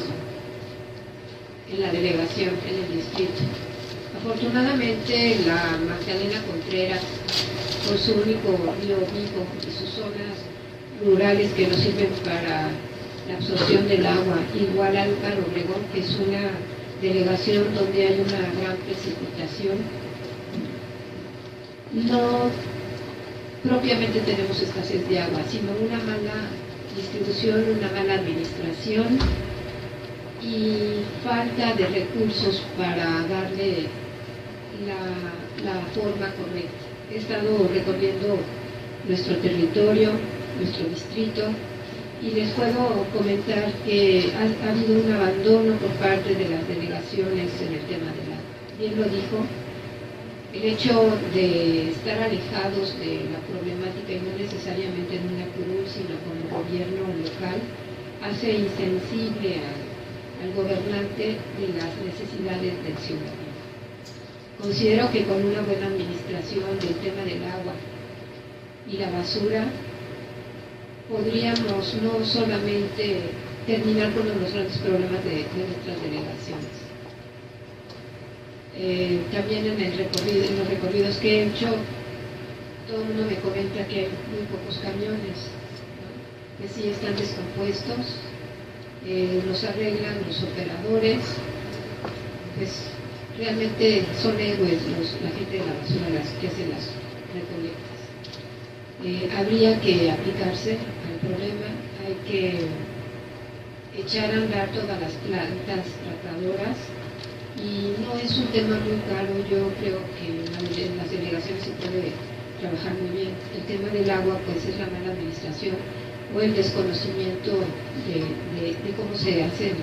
en la delegación, en el distrito. Afortunadamente, la Magdalena Contreras, con su único río Vigo y sus zonas rurales que nos sirven para la absorción del agua, igual al Álvaro Obregón, que es una delegación donde hay una gran precipitación, no propiamente tenemos escasez de agua, sino una mala distribución, una mala administración y falta de recursos para darle la forma correcta. He estado recorriendo nuestro territorio, nuestro distrito, y les puedo comentar que ha habido un abandono por parte de las delegaciones en el tema del agua. Bien lo dijo, el hecho de estar alejados de la problemática y no necesariamente en una curul, sino con el gobierno local, hace insensible al gobernante de las necesidades del ciudadano. Considero que con una buena administración del tema del agua y la basura podríamos no solamente terminar con los grandes problemas de nuestras delegaciones. También en los recorridos que he hecho, todo el mundo me comenta que hay muy pocos camiones, ¿no? Que sí están descompuestos, los arreglan los operadores, pues realmente son héroes la gente de la basura, las que hacen las recolectas. Habría que aplicarse al problema, hay que echar a andar todas las plantas tratadoras, y no es un tema muy caro. Yo creo que en las delegaciones se puede trabajar muy bien. El tema del agua pues es la mala administración o el desconocimiento de cómo se hace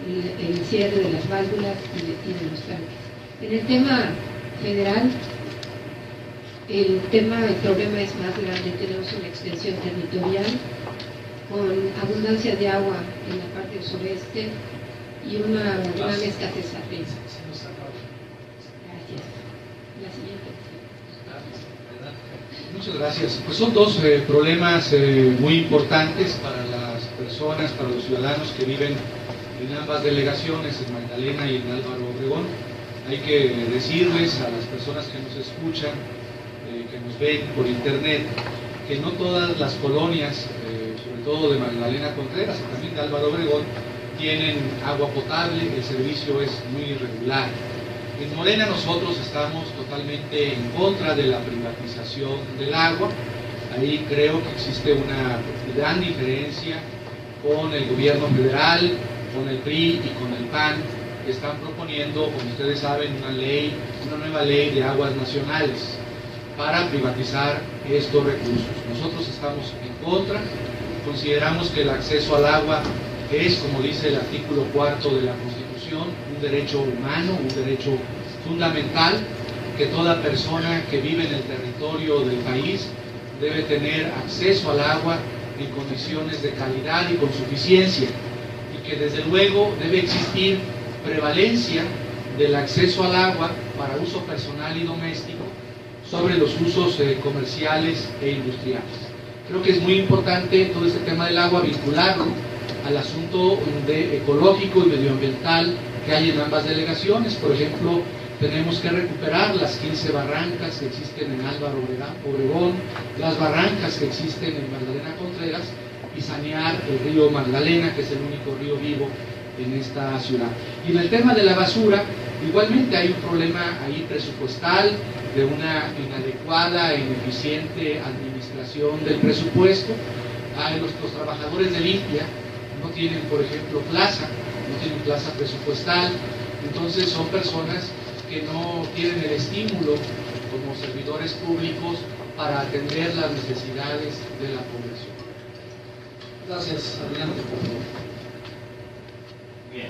el cierre de las válvulas y de los tanques. En el tema federal, el problema es más grande. Tenemos una extensión territorial con abundancia de agua en la parte del sureste y una gran escasez arriba. Gracias. La siguiente. Muchas gracias. Pues son dos problemas muy importantes para las personas, para los ciudadanos que viven en ambas delegaciones, en Magdalena y en Álvaro Obregón. Hay que decirles a las personas que nos escuchan, que nos ven por internet, que no todas las colonias, sobre todo de Magdalena Contreras y también de Álvaro Obregón, tienen agua potable. El servicio es muy irregular. En Morena nosotros estamos totalmente en contra de la privatización del agua. Ahí creo que existe una gran diferencia con el gobierno federal, con el PRI y con el PAN, que están proponiendo, como ustedes saben, una nueva ley de aguas nacionales para privatizar estos recursos. Nosotros estamos en contra consideramos que el acceso al agua es, como dice el artículo 4 de la Constitución, un derecho humano, un derecho fundamental, que toda persona que vive en el territorio del país debe tener acceso al agua en condiciones de calidad y con suficiencia, y que desde luego debe existir prevalencia del acceso al agua para uso personal y doméstico sobre los usos comerciales e industriales. Creo que es muy importante todo este tema del agua vincularlo al asunto ecológico y medioambiental que hay en ambas delegaciones. Por ejemplo, tenemos que recuperar las 15 barrancas que existen en Álvaro Obregón, las barrancas que existen en Magdalena Contreras, y sanear el río Magdalena, que es el único río vivo en esta ciudad. Y en el tema de la basura, igualmente hay un problema ahí presupuestal, de una inadecuada e ineficiente administración del presupuesto. Los trabajadores de limpia no tienen, por ejemplo, no tienen plaza presupuestal, entonces son personas que no tienen el estímulo como servidores públicos para atender las necesidades de la población. Gracias, adelante, por favor. Bien.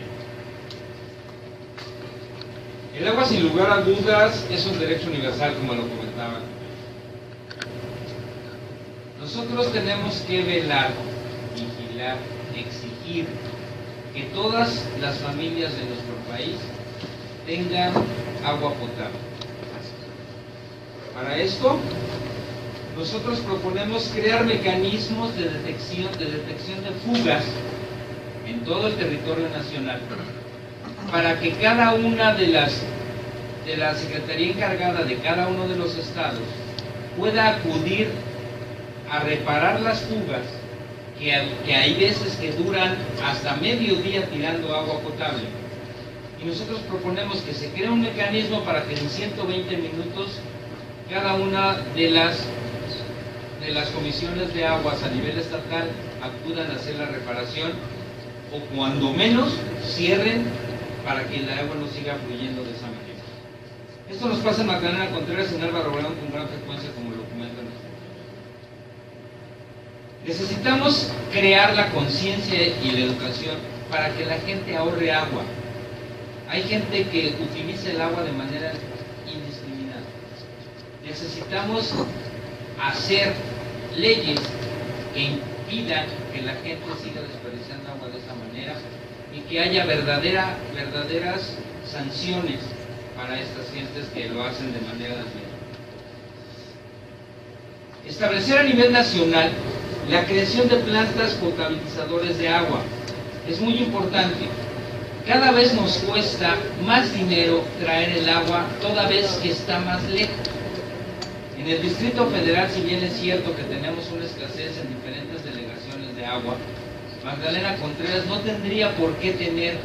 El agua, sin lugar a dudas, es un derecho universal, como lo comentaba. Nosotros tenemos que velar, vigilar, exigir que todas las familias de nuestro país tengan agua potable. Para esto, nosotros proponemos crear mecanismos de detección de fugas en todo el territorio nacional, para que cada una de la Secretaría encargada de cada uno de los estados pueda acudir a reparar las fugas, que hay veces que duran hasta medio día tirando agua potable. Y nosotros proponemos que se cree un mecanismo para que en 120 minutos cada una de las comisiones de aguas a nivel estatal acudan a hacer la reparación, o cuando menos cierren para que el agua no siga fluyendo de esa manera. Esto nos pasa en Magdalena Contreras y en Álvaro Obregón con gran frecuencia, como lo comentan. Necesitamos crear la conciencia y la educación para que la gente ahorre agua. Hay gente que utiliza el agua de manera indiscriminada. Necesitamos hacer leyes que impidan que la gente siga desperdiciando agua de esa manera y que haya verdaderas sanciones para estas gentes que lo hacen de manera desmedida. Establecer a nivel nacional la creación de plantas potabilizadoras de agua es muy importante. Cada vez nos cuesta más dinero traer el agua, toda vez que está más lejos. En el Distrito Federal, si bien es cierto que tenemos una escasez en diferentes delegaciones de agua, Magdalena Contreras no tendría por qué tener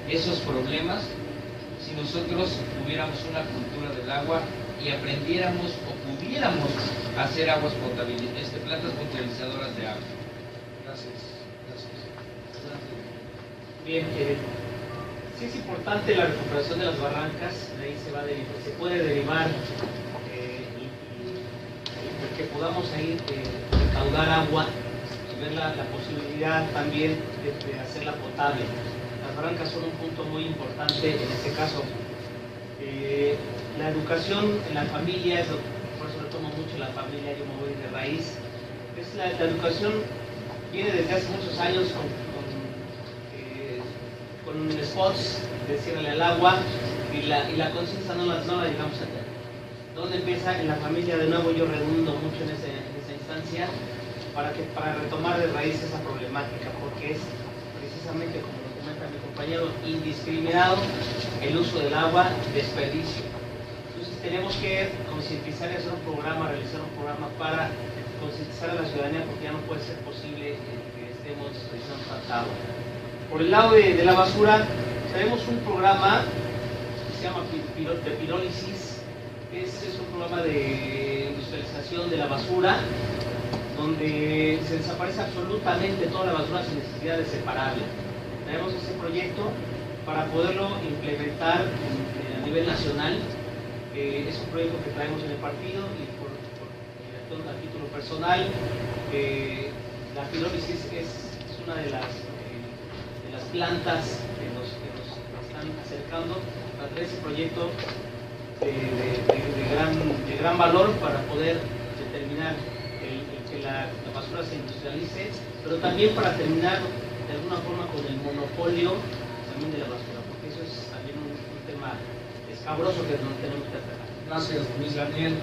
esos problemas si nosotros tuviéramos una cultura del agua y aprendiéramos o pudiéramos hacer plantas potabilizadoras de agua. Gracias. Bien, sí es importante la recuperación de las barrancas, de ahí se puede derivar que podamos ahí recaudar agua y ver la posibilidad también de hacerla potable. Las barrancas son un punto muy importante en este caso. La educación en la familia, por eso retomo mucho la familia, yo me voy de raíz. La educación viene desde hace muchos años con spots de ciérrale al agua y la conciencia no la llegamos a tener. ¿Dónde empieza? En la familia. De nuevo yo redundo mucho en esa instancia para retomar de raíz esa problemática, porque es precisamente, como lo comenta mi compañero, indiscriminado el uso del agua, desperdicio. Entonces tenemos que concientizar y hacer realizar un programa para concientizar a la ciudadanía, porque ya no puede ser posible que estemos desperdiciando tanta agua. Por el lado de la basura, tenemos un programa que se llama de pirólisis. Es un programa de industrialización de la basura, donde se desaparece absolutamente toda la basura sin necesidad de separarla. Tenemos ese proyecto para poderlo implementar a nivel nacional. Es un proyecto que traemos en el partido y a título personal La pirólisis es una de las plantas que nos están acercando a través de ese proyecto de gran valor para poder determinar que la basura se industrialice, pero también para terminar de alguna forma con el monopolio también de la basura, porque eso es también un tema escabroso que no tenemos que atacar. Gracias, Luis Daniel.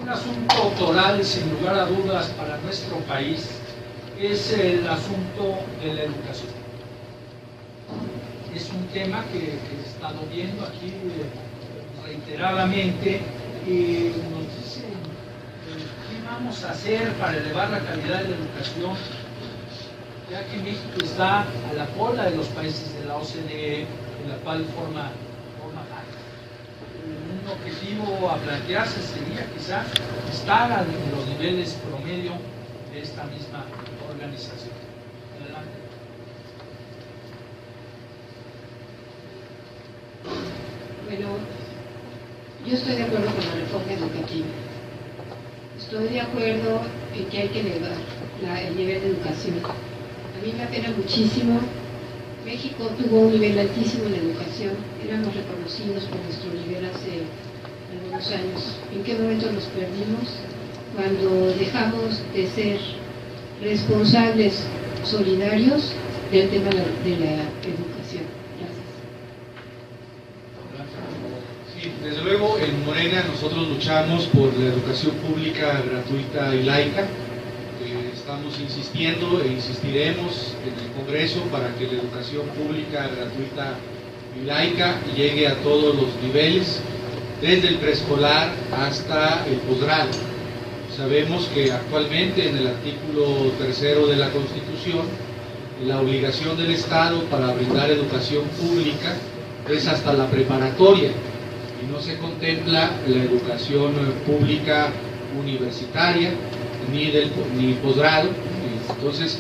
Un asunto toral, sin lugar a dudas, para nuestro país es el asunto de la educación. Es un tema que he estado viendo aquí reiteradamente y nos dicen qué vamos a hacer para elevar la calidad de la educación, ya que México está a la cola de los países de la OCDE, en la cual forma parte. Un objetivo a plantearse sería quizá estar en los niveles promedio de esta misma organización. Adelante. Bueno, yo estoy de acuerdo con la reforma educativa. Estoy de acuerdo en que hay que elevar el nivel de educación. A mí me apena muchísimo. México tuvo un nivel altísimo en la educación. Éramos reconocidos por nuestro nivel hace algunos años. ¿En qué momento nos perdimos? Cuando dejamos de ser responsables solidarios del tema de la educación. Sí, desde luego en Morena nosotros luchamos por la educación pública, gratuita y laica. Estamos insistiendo e insistiremos en el Congreso para que la educación pública, gratuita y laica llegue a todos los niveles, desde el preescolar hasta el posgrado. Sabemos que actualmente en el artículo 3 de la Constitución, la obligación del Estado para brindar educación pública es hasta la preparatoria y no se contempla la educación pública universitaria ni posgrado. Entonces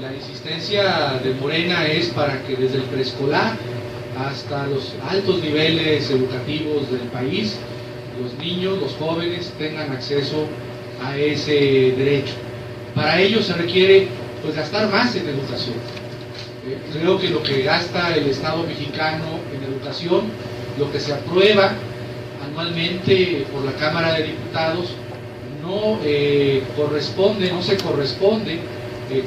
la insistencia de Morena es para que desde el preescolar hasta los altos niveles educativos del país, los niños, los jóvenes tengan acceso a ese derecho. Para ello se requiere pues gastar más en educación. Creo que lo que gasta el Estado mexicano en educación, lo que se aprueba anualmente por la Cámara de Diputados, no se corresponde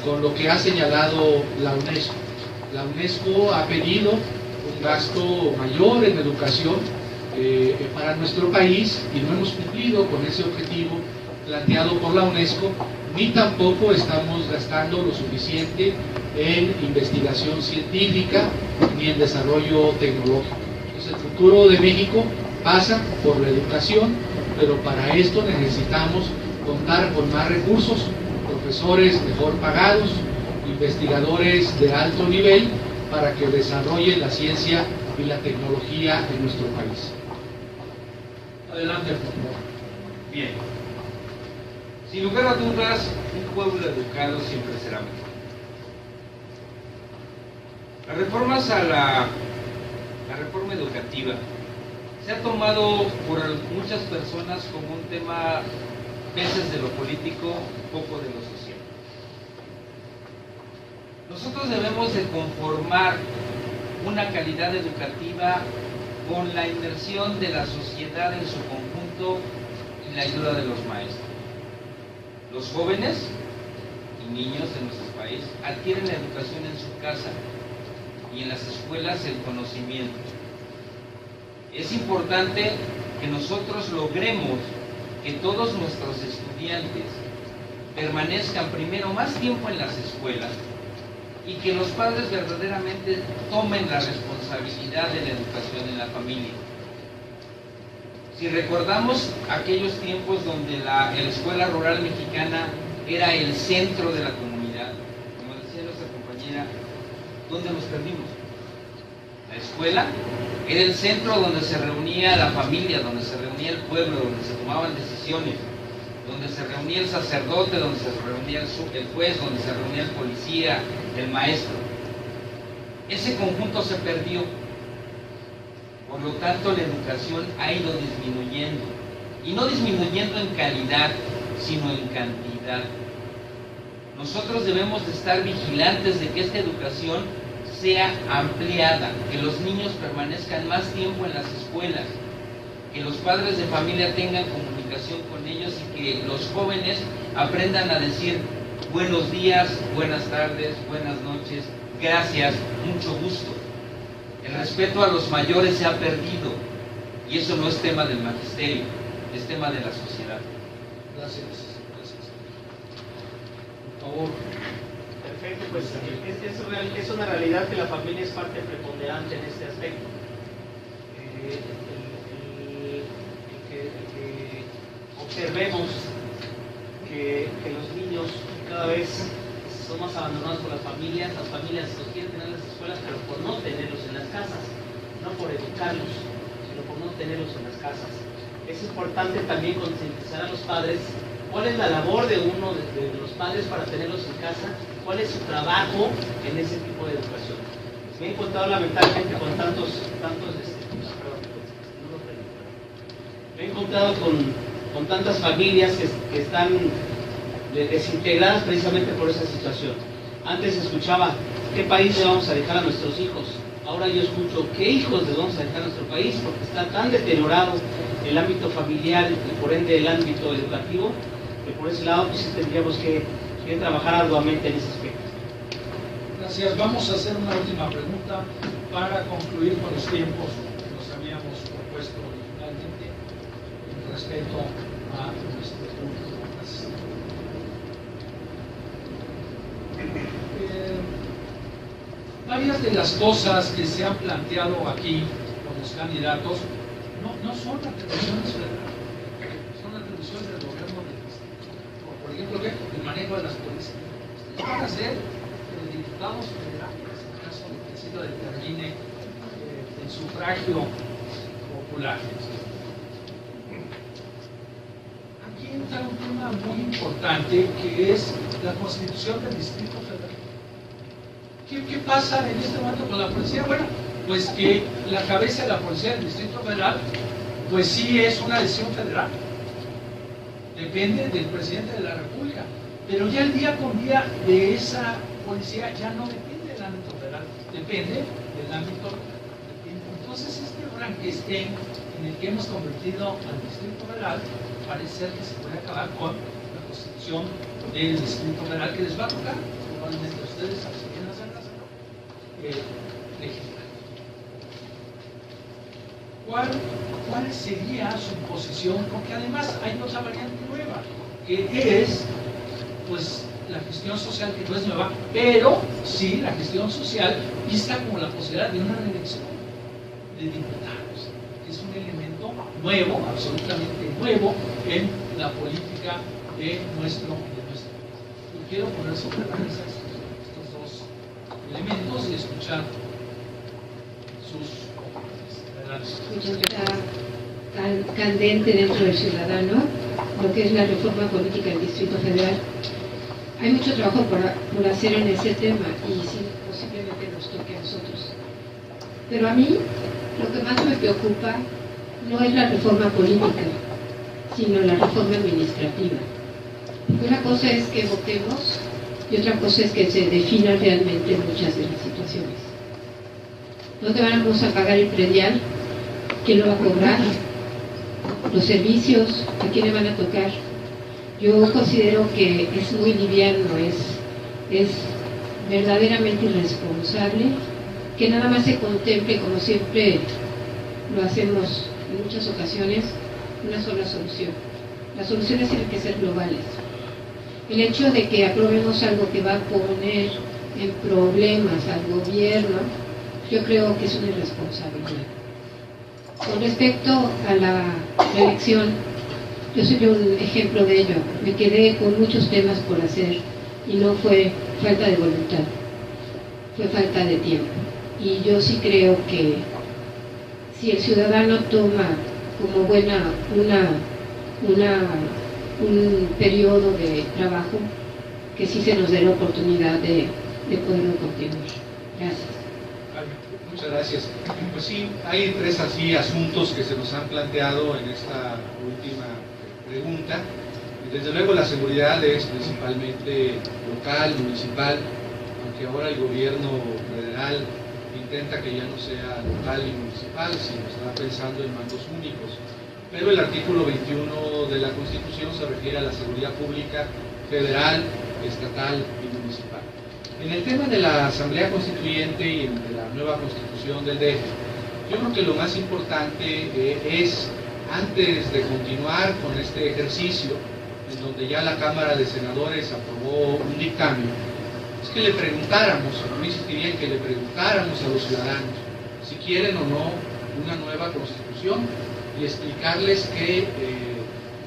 con lo que ha señalado la UNESCO. La UNESCO ha pedido un gasto mayor en educación para nuestro país y no hemos cumplido con ese objetivo planteado por la UNESCO, ni tampoco estamos gastando lo suficiente en investigación científica ni en desarrollo tecnológico. Entonces, el futuro de México pasa por la educación, pero para esto necesitamos contar con más recursos, profesores mejor pagados, investigadores de alto nivel para que desarrollen la ciencia y la tecnología en nuestro país. Adelante, por favor. Bien. Sin lugar a dudas, un pueblo educado siempre será mejor. Las reformas a la reforma educativa se ha tomado por muchas personas como un tema, veces de lo político, poco de lo social. Nosotros debemos de conformar una calidad educativa con la inmersión de la sociedad en su conjunto y la ayuda de los maestros. Los jóvenes y niños de nuestro país adquieren la educación en su casa y en las escuelas el conocimiento. Es importante que nosotros logremos que todos nuestros estudiantes permanezcan primero más tiempo en las escuelas y que los padres verdaderamente tomen la responsabilidad de la educación en la familia. Si recordamos aquellos tiempos donde la escuela rural mexicana era el centro de la comunidad, como decía nuestra compañera, ¿dónde nos perdimos? La escuela era el centro donde se reunía la familia, donde se reunía el pueblo, donde se tomaban decisiones, donde se reunía el sacerdote, donde se reunía el juez, donde se reunía el policía, el maestro. Ese conjunto se perdió. Por lo tanto, la educación ha ido disminuyendo. Y no disminuyendo en calidad, sino en cantidad. Nosotros debemos de estar vigilantes de que esta educación sea ampliada, que los niños permanezcan más tiempo en las escuelas, que los padres de familia tengan comunicación con ellos y que los jóvenes aprendan a decir buenos días, buenas tardes, buenas noches, gracias, mucho gusto. El respeto a los mayores se ha perdido y eso no es tema del magisterio, es tema de la sociedad. Gracias. Por favor. Perfecto, pues es una realidad que la familia es parte preponderante en este aspecto. El que observemos que los niños cada vez son más abandonados por las familias los quieren tener en las escuelas, pero por no tenerlos en las casas, no por educarlos, sino por no tenerlos en las casas. Es importante también concientizar a los padres cuál es la labor de uno de los padres para tenerlos en casa, cuál es su trabajo en ese tipo de educación. Me he encontrado lamentablemente con me he encontrado con tantas familias que están desintegradas precisamente por esa situación. Antes escuchaba qué país le vamos a dejar a nuestros hijos. Ahora yo escucho qué hijos les vamos a dejar a nuestro país, porque está tan deteriorado el ámbito familiar y por ende el ámbito educativo, que por ese lado pues, tendríamos que trabajar arduamente en ese aspecto. Gracias. Vamos a hacer una última pregunta para concluir con los tiempos que nos habíamos propuesto originalmente en respeto a nuestro público. Gracias. Varias de las cosas que se han planteado aquí con los candidatos no son atribuciones federales, son atribuciones del gobierno del distrito. Por ejemplo, el manejo de las policías. Ustedes van a ser diputados federales en caso de que así lo determine el sufragio popular. Aquí entra un tema muy importante que es la constitución del Distrito Federal. ¿Qué pasa en este momento con la policía? Bueno, pues que la cabeza de la policía del Distrito Federal, pues sí es una decisión federal. Depende del presidente de la República. Pero ya el día con día de esa policía ya no depende del ámbito federal, depende del ámbito. Entonces este Frankenstein en el que hemos convertido al Distrito Federal parece ser que se puede acabar con la constitución del Distrito Federal que les va a tocar probablemente a ustedes a legislar. ¿Cuál sería su posición? Porque además hay otra variante nueva, que es pues la gestión social, que no es nueva, pero sí la gestión social vista como la posibilidad de una reelección de diputados, que es un elemento nuevo, absolutamente nuevo en la política de nuestro país. Yo quiero poner sobre la mesa estos dos elementos y escuchar sus opiniones. Está candente dentro del ciudadano lo que es la reforma política del Distrito Federal. Hay mucho trabajo por hacer en ese tema y sí, posiblemente nos toque a nosotros. Pero a mí lo que más me preocupa no es la reforma política, sino la reforma administrativa. Una cosa es que votemos y otra cosa es que se definan realmente muchas de las situaciones. ¿Dónde vamos a pagar el predial? ¿Quién lo va a cobrar? ¿Los servicios? ¿A quién le van a tocar? Yo considero que es muy liviano, es verdaderamente irresponsable que nada más se contemple, como siempre lo hacemos en muchas ocasiones, una sola solución. Las soluciones tienen que ser globales. El hecho de que aprobemos algo que va a poner en problemas al gobierno, yo creo que es una irresponsabilidad. Con respecto a la elección, yo soy un ejemplo de ello. Me quedé con muchos temas por hacer y no fue falta de voluntad, fue falta de tiempo. Y yo sí creo que si el ciudadano toma como buena un periodo de trabajo, que sí se nos dé la oportunidad de poderlo continuar. Gracias. Muchas gracias. Pues sí, hay tres así asuntos que se nos han planteado en esta última pregunta. Desde luego la seguridad es principalmente local, municipal, aunque ahora el gobierno federal intenta que ya no sea local y municipal, sino está pensando en mandos únicos. Pero el artículo 21 de la Constitución se refiere a la seguridad pública federal, estatal y municipal. En el tema de la Asamblea Constituyente y de la nueva Constitución del DF, yo creo que lo más importante es, antes de continuar con este ejercicio, en donde ya la Cámara de Senadores aprobó un dictamen, es que le preguntáramos, no insistiría en que le preguntáramos a los ciudadanos si quieren o no una nueva Constitución y explicarles qué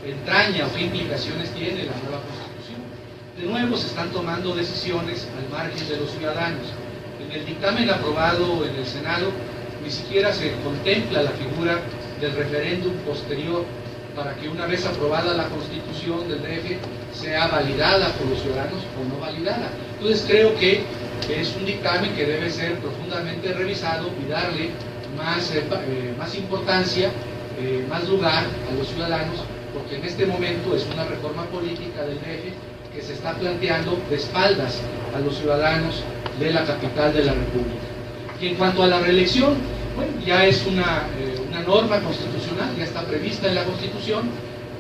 entraña o qué implicaciones tiene la nueva Constitución. De nuevo se están tomando decisiones al margen de los ciudadanos. En el dictamen aprobado en el Senado ni siquiera se contempla la figura del referéndum posterior para que una vez aprobada la Constitución del DF sea validada por los ciudadanos o no validada. Entonces creo que es un dictamen que debe ser profundamente revisado y darle más importancia, más lugar a los ciudadanos, porque en este momento es una reforma política del DF que se está planteando de espaldas a los ciudadanos de la capital de la República. Y en cuanto a la reelección, bueno, ya es una norma constitucional, ya está prevista en la Constitución,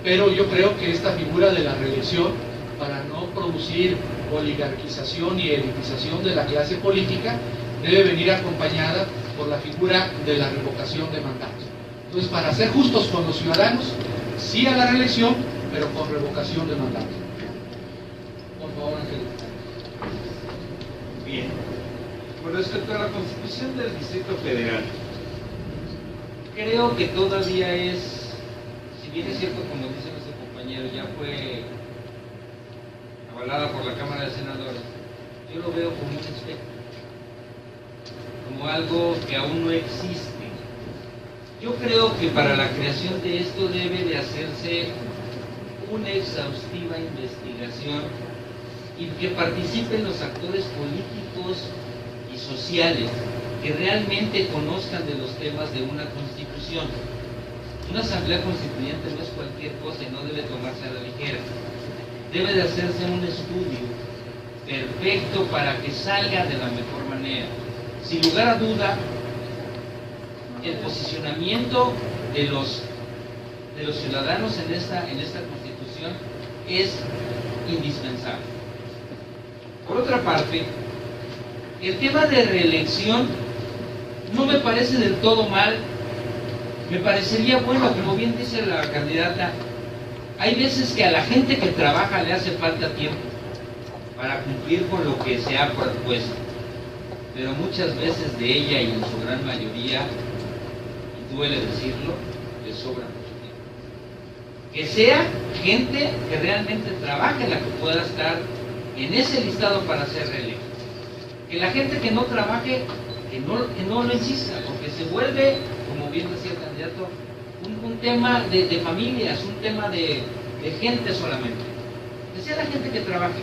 pero yo creo que esta figura de la reelección, para no producir oligarquización y elitización de la clase política, debe venir acompañada por la figura de la revocación de mandato. Entonces, para ser justos con los ciudadanos, sí a la reelección, pero con revocación de mandato. Por favor, Ángel. Bien. Con respecto a la Constitución del Distrito Federal, creo que todavía es, si bien es cierto, como dice nuestro compañero, ya fue avalada por la Cámara de Senadores, yo lo veo como un aspecto, como algo que aún no existe. Yo creo que para la creación de esto debe de hacerse una exhaustiva investigación y que participen los actores políticos y sociales que realmente conozcan de los temas de una constitución. Una asamblea constituyente no es cualquier cosa y no debe tomarse a la ligera. Debe de hacerse un estudio perfecto para que salga de la mejor manera. Sin lugar a duda, el posicionamiento de los ciudadanos en esta constitución es indispensable. Por otra parte, el tema de reelección no me parece del todo mal, me parecería bueno, como bien dice la candidata, hay veces que a la gente que trabaja le hace falta tiempo para cumplir con lo que se ha propuesto, pero muchas veces de ella y en su gran mayoría, y duele decirlo, le sobra mucho tiempo. Que sea gente que realmente trabaje la que pueda estar en ese listado para ser reelecta. Que la gente que no trabaje, que no lo insista, porque se vuelve, como bien decía el candidato, un tema de familias, un tema de gente solamente. Que sea la gente que trabaje,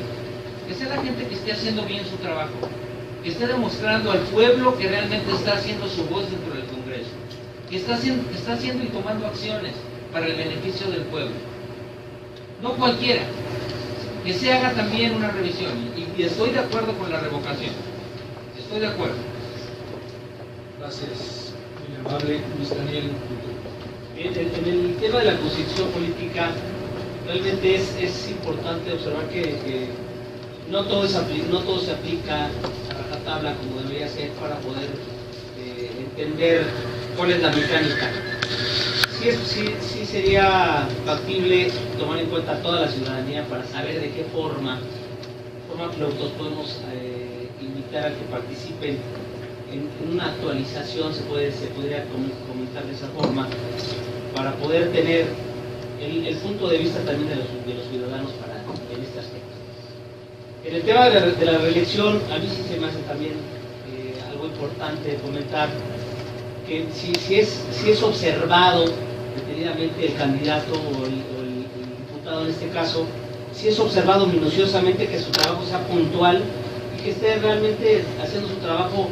que sea la gente que esté haciendo bien su trabajo, que esté demostrando al pueblo que realmente está haciendo su voz dentro del Congreso, que está haciendo y tomando acciones para el beneficio del pueblo. No cualquiera. Que se haga también una revisión, y estoy de acuerdo con la revocación. Estoy de acuerdo. Gracias, muy amable, Luis Daniel. En el tema de la constitución política, realmente es importante observar que no todo se aplica a rajatabla como debería ser para poder entender cuál es la mecánica. Sí sería factible tomar en cuenta a toda la ciudadanía para saber de qué forma pilotos podemos invitar a que participen en una actualización, se podría comentar de esa forma, para poder tener el punto de vista también de los ciudadanos en este aspecto. En el tema de la reelección, a mí sí se me hace también algo importante comentar que si es observado detenidamente el candidato o el diputado en este caso, si es observado minuciosamente que su trabajo sea puntual y que esté realmente haciendo su trabajo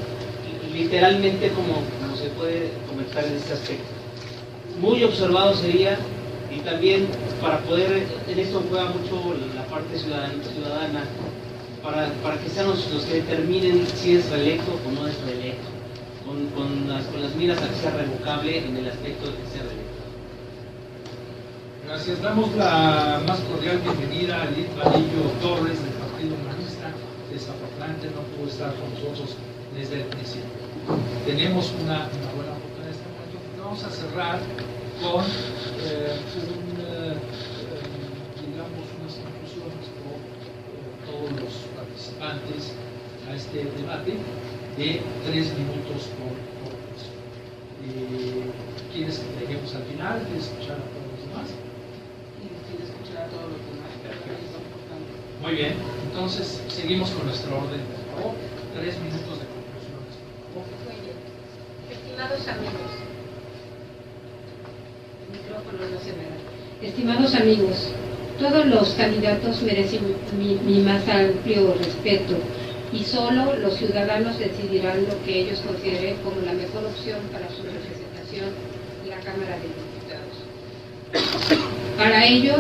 literalmente como se puede comentar en este aspecto. Muy observado sería Y también para poder, en esto juega mucho la parte ciudadana para que sean los que determinen si es reelecto o no es reelecto, con las miras a que sea revocable en el aspecto de que sea reelecto. Gracias. Damos la más cordial bienvenida a Lid Vadillo Torres del Partido Humanista. Desafortunadamente no pudo estar con nosotros desde el principio. Tenemos una buena oportunidad en este momento porque vamos a cerrar con digamos unas conclusiones por todos los participantes a este debate de 3 minutos por persona. ¿Quieres que lleguemos al final? ¿Quieres escuchar a todos los demás? Muy bien, entonces seguimos con nuestro orden, por favor. 3 minutos de conclusiones, por favor. Muy bien. Estimados amigos, el micrófono no se me da. Estimados amigos, todos los candidatos merecen mi más amplio respeto y solo los ciudadanos decidirán lo que ellos consideren como la mejor opción para su representación en la Cámara de Diputados. Para ello,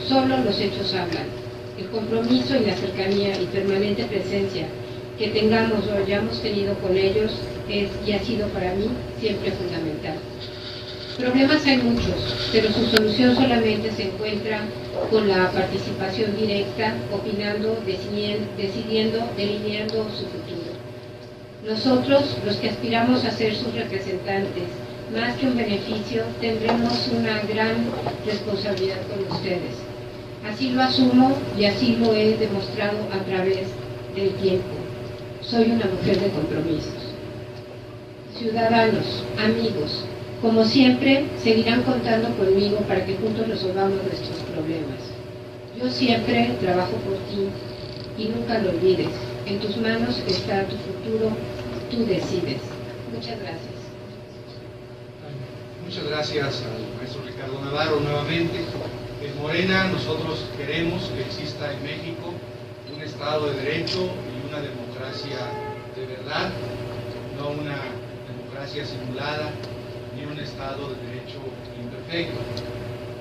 solo los hechos hablan. El compromiso y la cercanía y permanente presencia que tengamos o hayamos tenido con ellos es y ha sido para mí siempre fundamental. Problemas hay muchos, pero su solución solamente se encuentra con la participación directa, opinando, decidiendo, delineando su futuro. Nosotros, los que aspiramos a ser sus representantes, más que un beneficio, tendremos una gran responsabilidad con ustedes. Así lo asumo y así lo he demostrado a través del tiempo. Soy una mujer de compromisos. Ciudadanos, amigos, como siempre, seguirán contando conmigo para que juntos resolvamos nuestros problemas. Yo siempre trabajo por ti y nunca lo olvides. En tus manos está tu futuro, tú decides. Muchas gracias. Muchas gracias al maestro Ricardo Navarro nuevamente. En Morena nosotros queremos que exista en México un Estado de Derecho y una democracia de verdad, no una democracia simulada ni un Estado de Derecho imperfecto.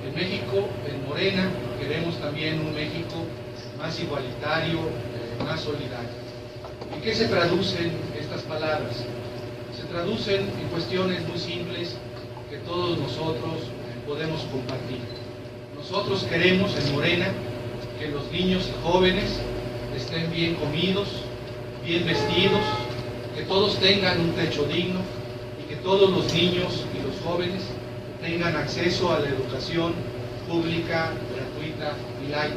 En México, en Morena, queremos también un México más igualitario, más solidario. ¿En qué se traducen estas palabras? Se traducen en cuestiones muy simples que todos nosotros podemos compartir. Nosotros queremos en Morena que los niños y jóvenes estén bien comidos, bien vestidos, que todos tengan un techo digno y que todos los niños y los jóvenes tengan acceso a la educación pública, gratuita y laica.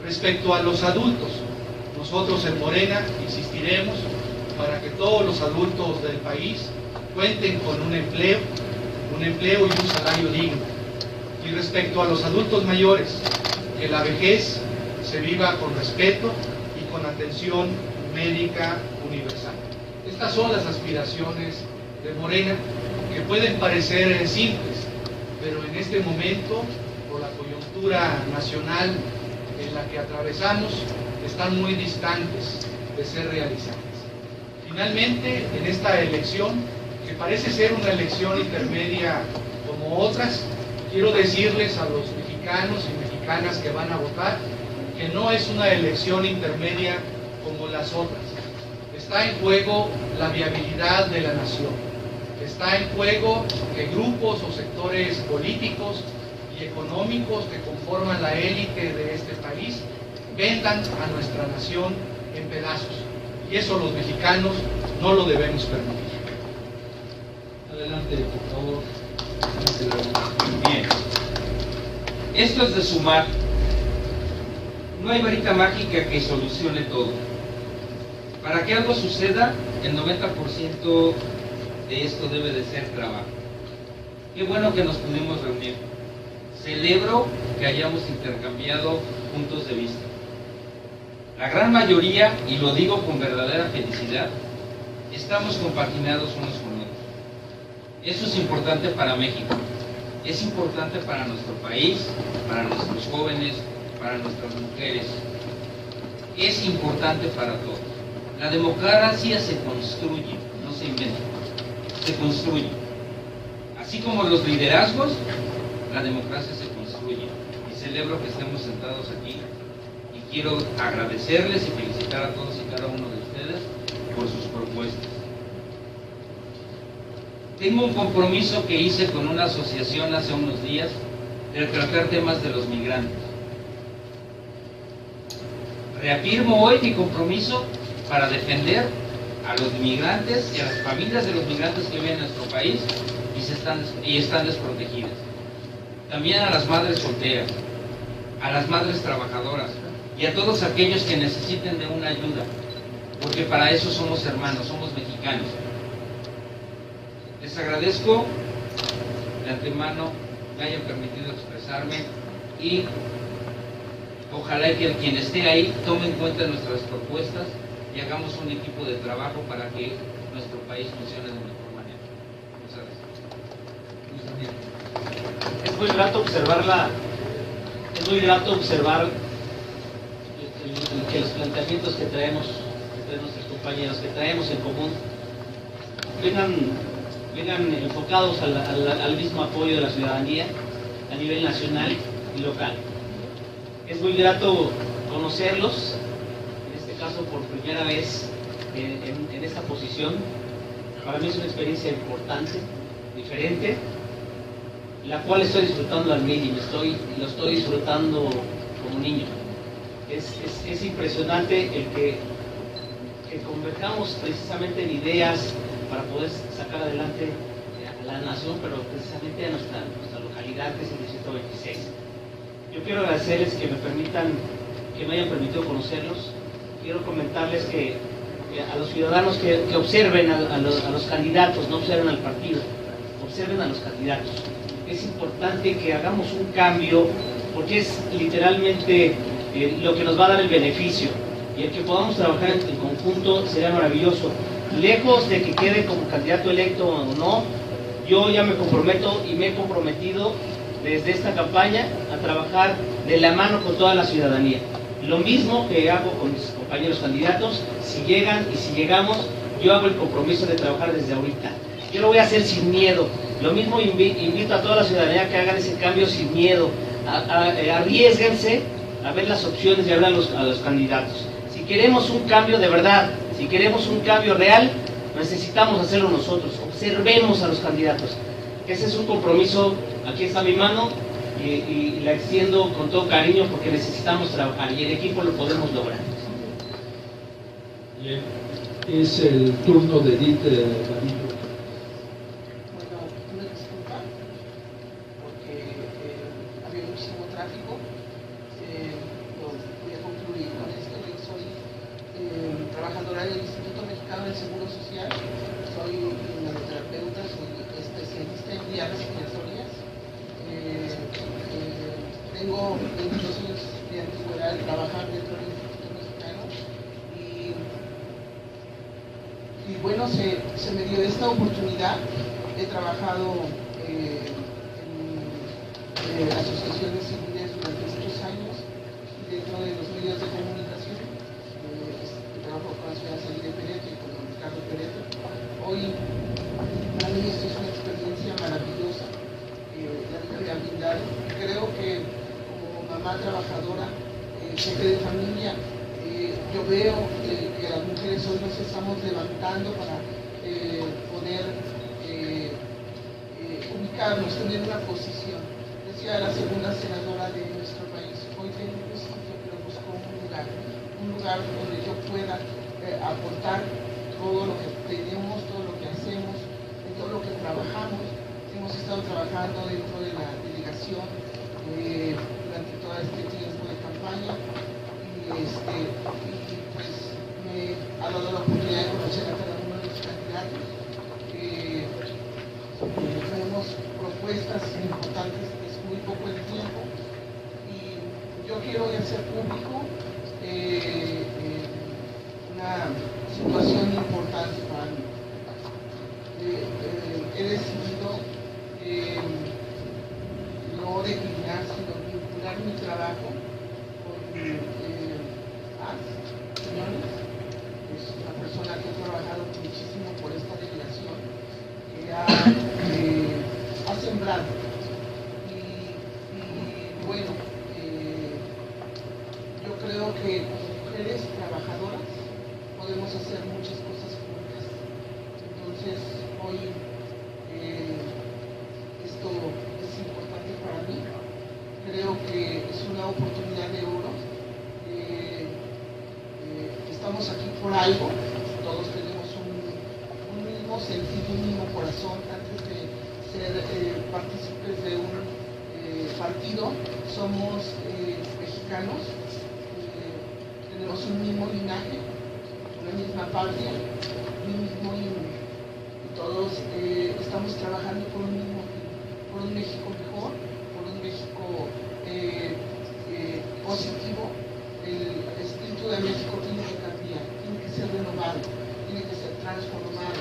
Respecto a los adultos, nosotros en Morena insistiremos para que todos los adultos del país cuenten con un empleo y un salario digno. Y respecto a los adultos mayores, que la vejez se viva con respeto y con atención médica universal. Estas son las aspiraciones de Morena, que pueden parecer simples, pero en este momento, por la coyuntura nacional en la que atravesamos, están muy distantes de ser realizadas. Finalmente, en esta elección, que parece ser una elección intermedia como otras, quiero decirles a los mexicanos y mexicanas que van a votar que no es una elección intermedia como las otras. Está en juego la viabilidad de la nación. Está en juego que grupos o sectores políticos y económicos que conforman la élite de este país vendan a nuestra nación en pedazos. Y eso los mexicanos no lo debemos permitir. Adelante, por favor. Bien. Esto es de sumar. No hay varita mágica que solucione todo. Para que algo suceda, el 90% de esto debe de ser trabajo. Qué bueno que nos pudimos reunir. Celebro que hayamos intercambiado puntos de vista. La gran mayoría, y lo digo con verdadera felicidad, estamos compaginados unos con otros. Eso es importante para México, es importante para nuestro país, para nuestros jóvenes, para nuestras mujeres. Es importante para todos. La democracia se construye, no se inventa, se construye. Así como los liderazgos, la democracia se construye. Y celebro que estemos sentados aquí y quiero agradecerles y felicitar a todos y cada uno de ustedes por sus propuestas. Tengo un compromiso que hice con una asociación hace unos días de tratar temas de los migrantes. Reafirmo hoy mi compromiso para defender a los migrantes y a las familias de los migrantes que viven en nuestro país y están desprotegidas. También a las madres solteras, a las madres trabajadoras y a todos aquellos que necesiten de una ayuda, porque para eso somos hermanos, somos mexicanos. Les agradezco de antemano me hayan permitido expresarme y ojalá que quien esté ahí tome en cuenta nuestras propuestas y hagamos un equipo de trabajo para que nuestro país funcione de mejor manera. Muchas gracias. Es muy grato observar que los planteamientos que traemos entre nuestros compañeros, que traemos en común, vengan enfocados al mismo apoyo de la ciudadanía a nivel nacional y local. Es muy grato conocerlos, en este caso por primera vez en esta posición. Para mí es una experiencia importante, diferente, la cual estoy disfrutando al mínimo, lo estoy disfrutando como niño. Es impresionante el que converjamos precisamente en ideas para poder sacar adelante a la nación, pero precisamente a nuestra localidad, que es el Distrito 26. Yo quiero agradecerles que me hayan permitido conocerlos. Quiero comentarles que a los ciudadanos que observen a los candidatos, no observen al partido, observen a los candidatos. Es importante que hagamos un cambio, porque es literalmente lo que nos va a dar el beneficio, y el que podamos trabajar en conjunto sería maravilloso. Lejos de que quede como candidato electo o no, yo ya me comprometo y me he comprometido desde esta campaña a trabajar de la mano con toda la ciudadanía. Lo mismo que hago con mis compañeros candidatos, si llegan y si llegamos, yo hago el compromiso de trabajar desde ahorita. Yo lo voy a hacer sin miedo. Lo mismo invito a toda la ciudadanía que hagan ese cambio sin miedo. Arriésguense a ver las opciones y hablar a los candidatos. Si queremos un cambio de verdad, si queremos un cambio real, necesitamos hacerlo nosotros. Observemos a los candidatos. Ese es un compromiso. Aquí está mi mano y la extiendo con todo cariño porque necesitamos trabajar y el equipo lo podemos lograr. Bien, es el turno de Edith Galindo. Bueno, una disculpa porque había muchísimo tráfico. Voy a concluir con esto. Yo soy trabajadora del Instituto Mexicano del Seguro Social, soy terapeuta, soy especialista en diálisis y asesorías. Tengo 22 años de antigüedad de trabajar dentro del Instituto Mexicano y bueno, se me dio esta oportunidad. He trabajado en asociaciones civiles durante estos años y dentro de los medios de comunicación. Trabajo con la señora Salide Pereto y con don Ricardo Pereto. Hoy, para mí, esto es una experiencia maravillosa, la vida me ha brindado. Creo que como mamá trabajadora, jefe de familia, yo veo que las mujeres hoy nos estamos levantando para poder ubicarnos, tener una posición. Decía la segunda senadora de nuestro país, hoy tengo un sitio, pero busco un lugar donde yo pueda aportar todo lo que tenemos, todo lo que hacemos, todo lo que trabajamos. Hemos estado trabajando dentro de la delegación durante todo este tiempo de campaña y pues me ha dado la oportunidad de conocer a cada uno de los candidatos. Tenemos propuestas importantes, es muy poco el tiempo y yo quiero hacer público una situación importante para mí. He decidido no declinar, sino vincular mi trabajo con señores. Es una persona que ha trabajado muchísimo por esta delegación, que ha sembrado. Y estamos aquí por algo, todos tenemos un mismo sentido, un mismo corazón. Antes de ser partícipes de un partido, somos mexicanos, tenemos un mismo linaje, una misma patria, un mismo himno. Y todos estamos trabajando por un mismo fin, por un México mejor, por un México positivo. El espíritu de México tiene que cambiar, tiene que ser renovado, tiene que ser transformado.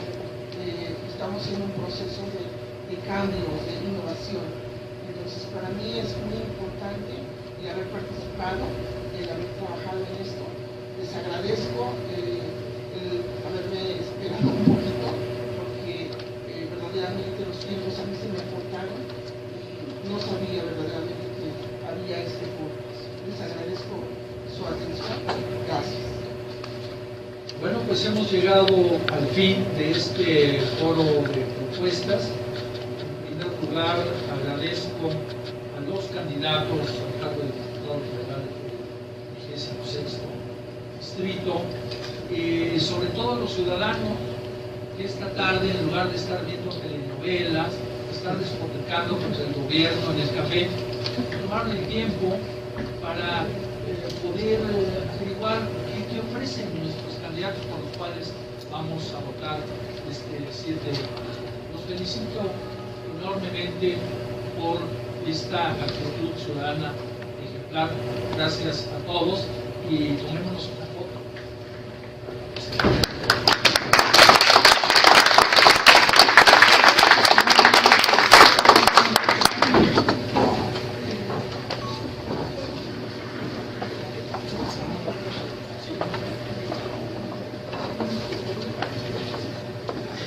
Estamos en un proceso de cambio, de innovación. Entonces, para mí es muy importante el haber participado, el haber trabajado en esto. Les agradezco el haberme esperado un poquito, porque verdaderamente los tiempos a mí se me aportaron y no sabía verdaderamente que había este foro. Les agradezco su atención. Gracias. Bueno, pues hemos llegado al fin de este foro de propuestas. En primer lugar, agradezco a los candidatos al cargo de diputado federal del 26º distrito, sobre todo a los ciudadanos que esta tarde, en lugar de estar viendo telenovelas, estar despotricando contra el gobierno en el café, tomaron el tiempo para poder averiguar qué ofrecen nuestros candidatos por los cuales vamos a votar este 7 de marzo. Los felicito enormemente por esta actitud ciudadana ejemplar. Gracias a todos y tomémonos una foto.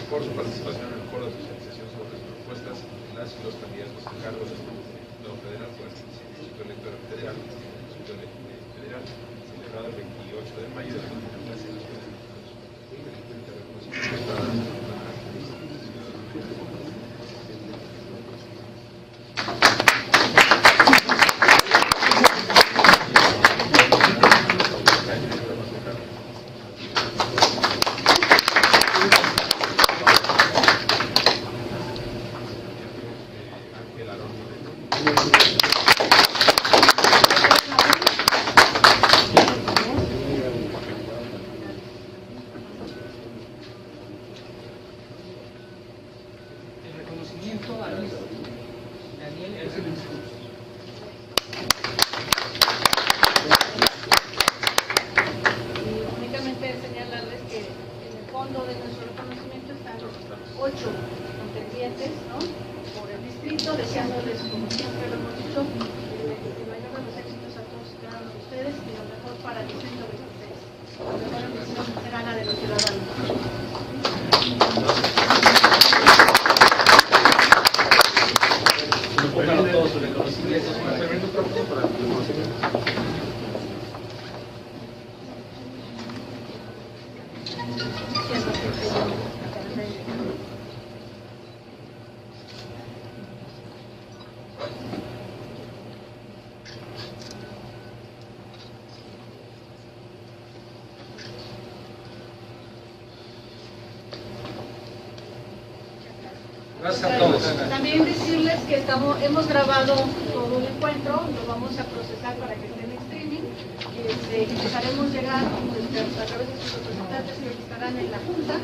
Por su participación en el foro de socialización sobre las propuestas de las y los candidatos a cargo del Diputado Federal por el Distrito Electoral Federal, celebrado el 28 de mayo de 2013. Únicamente señalarles que en el fondo de nuestro reconocimiento están 8 contendientes, ¿no?, por el distrito, deseándoles, como siempre lo hemos dicho, el mayor de los éxitos a todos y cada uno de ustedes y lo mejor para el distrito 26. La mejor elección será la de los ciudadanos. Pongan todos sus reconocimientos para el Gracias a todos. También decirles que hemos grabado todo el encuentro, lo vamos a procesar para que esté en streaming y les haremos llegar a través de sus representantes que estarán en la Junta